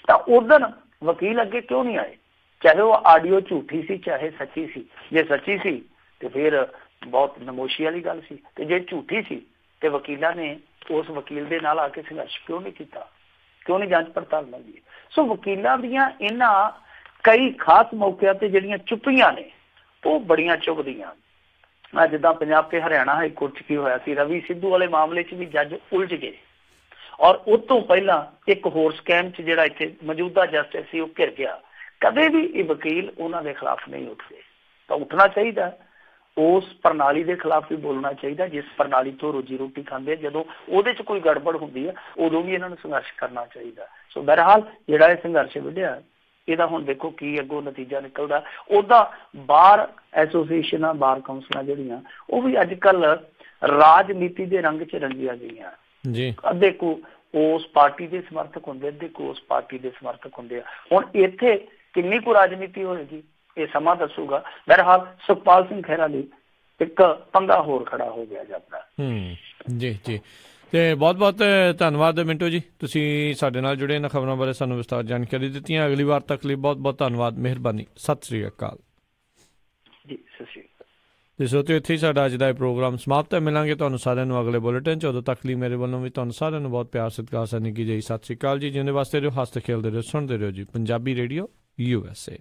ਤਾਂ ਉਸ ਦਿਨ ਵਕੀਲ ਅੱਗੇ ਕਿਉਂ ਨਹੀਂ ਆਏ? ਚਾਹੇ ਉਹ ਆਡੀਓ ਝੂਠੀ ਸੀ ਚਾਹੇ ਸੱਚੀ ਸੀ। ਜੇ ਸੱਚੀ ਸੀ ਤੇ ਫਿਰ ਬਹੁਤ ਨਮੋਸ਼ੀ ਵਾਲੀ ਗੱਲ ਸੀ, ਤੇ ਜੇ ਝੂਠੀ ਸੀ ਤੇ ਵਕੀਲਾਂ ਨੇ ਉਸ ਵਕੀਲ ਦੇ ਨਾਲ ਆ ਕੇ ਸੰਘਰਸ਼ ਕਿਉਂ ਨਹੀਂ ਕੀਤਾ, ਕਿਉਂ ਨਹੀਂ ਜਾਂਚ ਪੜਤਾਲ ਮੰਗੀ? ਸੋ ਵਕੀਲਾਂ ਦੀਆਂ ਇਹਨਾਂ ਕਈ ਖਾਸ ਮੌਕਿਆਂ ਤੇ ਜਿਹੜੀਆਂ ਚੁੱਪੀਆਂ ਨੇ ਉਹ ਬੜੀਆਂ ਚੁੱਭਦੀਆਂ। ਜਿੱਦਾਂ ਪੰਜਾਬ ਤੇ ਹਰਿਆਣਾ ਹਾਈ ਕੋਰਟ 'ਚ ਕੀ ਹੋਇਆ ਸੀ, ਰਵੀ ਸਿੱਧੂ ਵਾਲੇ ਮਾਮਲੇ 'ਚ ਵੀ ਜੱਜ ਉਲਝ ਗਏ। ਔਰ ਉਸ ਤੋਂ ਪਹਿਲਾਂ ਇੱਕ ਹੋਰ ਸਕੈਮ 'ਚ ਜਿਹੜਾ ਇੱਥੇ ਮੌਜੂਦਾ ਜਸਟਿਸ ਸੀ ਉਹ ਘਿਰ ਗਿਆ। ਕਦੇ ਵੀ ਇਹ ਵਕੀਲ ਉਹਨਾਂ ਦੇ ਖਿਲਾਫ ਨਹੀਂ ਉੱਠਦੇ। ਤਾਂ ਉੱਠਣਾ ਚਾਹੀਦਾ, ਉਸ ਪ੍ਰਣਾਲੀ ਦੇ ਖਿਲਾਫ ਵੀ ਬੋਲਣਾ ਚਾਹੀਦਾ ਜਿਸ ਪ੍ਰਣਾਲੀ ਤੋਂ ਰੋਜੀ ਰੋਟੀ ਖਾਂਦੇ। ਜਦੋਂ ਉਹਦੇ 'ਚ ਕੋਈ ਗੜਬੜ ਹੁੰਦੀ ਹੈ ਉਦੋਂ ਵੀ ਇਹਨਾਂ ਨੂੰ ਸੰਘਰਸ਼ ਕਰਨਾ ਚਾਹੀਦਾ। ਸੋ ਬਹਰਹਾਲ ਜਿਹੜਾ ਇਹ ਸੰਘਰਸ਼ ਵਿੱਢਿਆ ਇਹਦਾ ਹੁਣ ਦੇਖੋ ਕੀ ਅੱਗੋਂ ਨਤੀਜਾ ਨਿਕਲਦਾ। ਉਹਦਾ ਬਾਰ ਐਸੋਸੀਏਸ਼ਨਾਂ, ਬਾਰ ਕੌਂਸਲਾਂ ਜਿਹੜੀਆਂ ਉਹ ਵੀ ਅੱਜ ਕੱਲ ਰਾਜਨੀਤੀ ਦੇ ਰੰਗ 'ਚ ਰੰਗੀਆਂ ਗਈਆਂ ਜੀ। ਅੱਧੇ ਕੁ ਉਸ ਪਾਰਟੀ ਦੇ ਸਮਰਥਕ ਹੁੰਦੇ, ਅੱਧੇ ਕੁ ਉਸ ਪਾਰਟੀ ਦੇ ਸਮਰਥਕ ਹੁੰਦੇ ਆ। ਹੁਣ ਇੱਥੇ ਕਿੰਨੀ ਕੁ ਰਾਜਨੀਤੀ ਹੋਏਗੀ ਇਹ ਸਮਾਂ ਦੱਸੂਗਾ। ਬਹਰਹਾਲ ਸੁਖਪਾਲ ਸਿੰਘ ਖਹਿਰਾ ਲਈ ਇੱਕ ਪੰਗਾ ਹੋਰ ਖੜਾ ਹੋ ਗਿਆ ਜਾਂਦਾ। ਜੀ ਜੀ, ਤੇ ਬਹੁਤ ਬਹੁਤ ਧੰਨਵਾਦ ਮਿੰਟੂ ਜੀ, ਤੁਸੀਂ ਸਾਡੇ ਨਾਲ ਜੁੜੇ ਇਹਨਾਂ ਖਬਰਾਂ ਬਾਰੇ ਸਾਨੂੰ ਵਿਸਤਾਰ ਜਾਣਕਾਰੀ ਦਿੱਤੀਆਂ। ਅਗਲੀ ਵਾਰ ਤੱਕ ਲਈ ਬਹੁਤ ਬਹੁਤ ਧੰਨਵਾਦ, ਮਿਹਰਬਾਨੀ, ਸਤਿ ਸ੍ਰੀ ਅਕਾਲ ਜੀ। ਸਤਿ ਸ੍ਰੀ ਅਕਾਲ। ਤੇ ਸੋਤਿਓ ਇੱਥੇ ਹੀ ਸਾਡਾ ਅੱਜ ਦਾ ਇਹ ਪ੍ਰੋਗਰਾਮ ਸਮਾਪਤ ਹੈ। ਮਿਲਾਂਗੇ ਤੁਹਾਨੂੰ ਸਾਰਿਆਂ ਨੂੰ ਅਗਲੇ ਬੁਲੇਟਿਨ 'ਚ। ਉਦੋਂ ਤੱਕ ਲਈ ਮੇਰੇ ਵੱਲੋਂ ਵੀ ਤੁਹਾਨੂੰ ਸਾਰਿਆਂ ਨੂੰ ਬਹੁਤ ਪਿਆਰ ਸਤਿਕਾਰ ਸਨਿੱਘੀ ਜਿਹੀ ਸਤਿ ਸ੍ਰੀ ਅਕਾਲ ਜੀ। ਜਿਉਂਦੇ ਵਾਸਤੇ ਰਹੋ, ਹੱਸਦੇ ਖੇਲਦੇ ਰਹੋ, ਸੁਣਦੇ ਰਹੋ ਜੀ ਪੰਜਾਬੀ ਰੇਡੀਓ USA।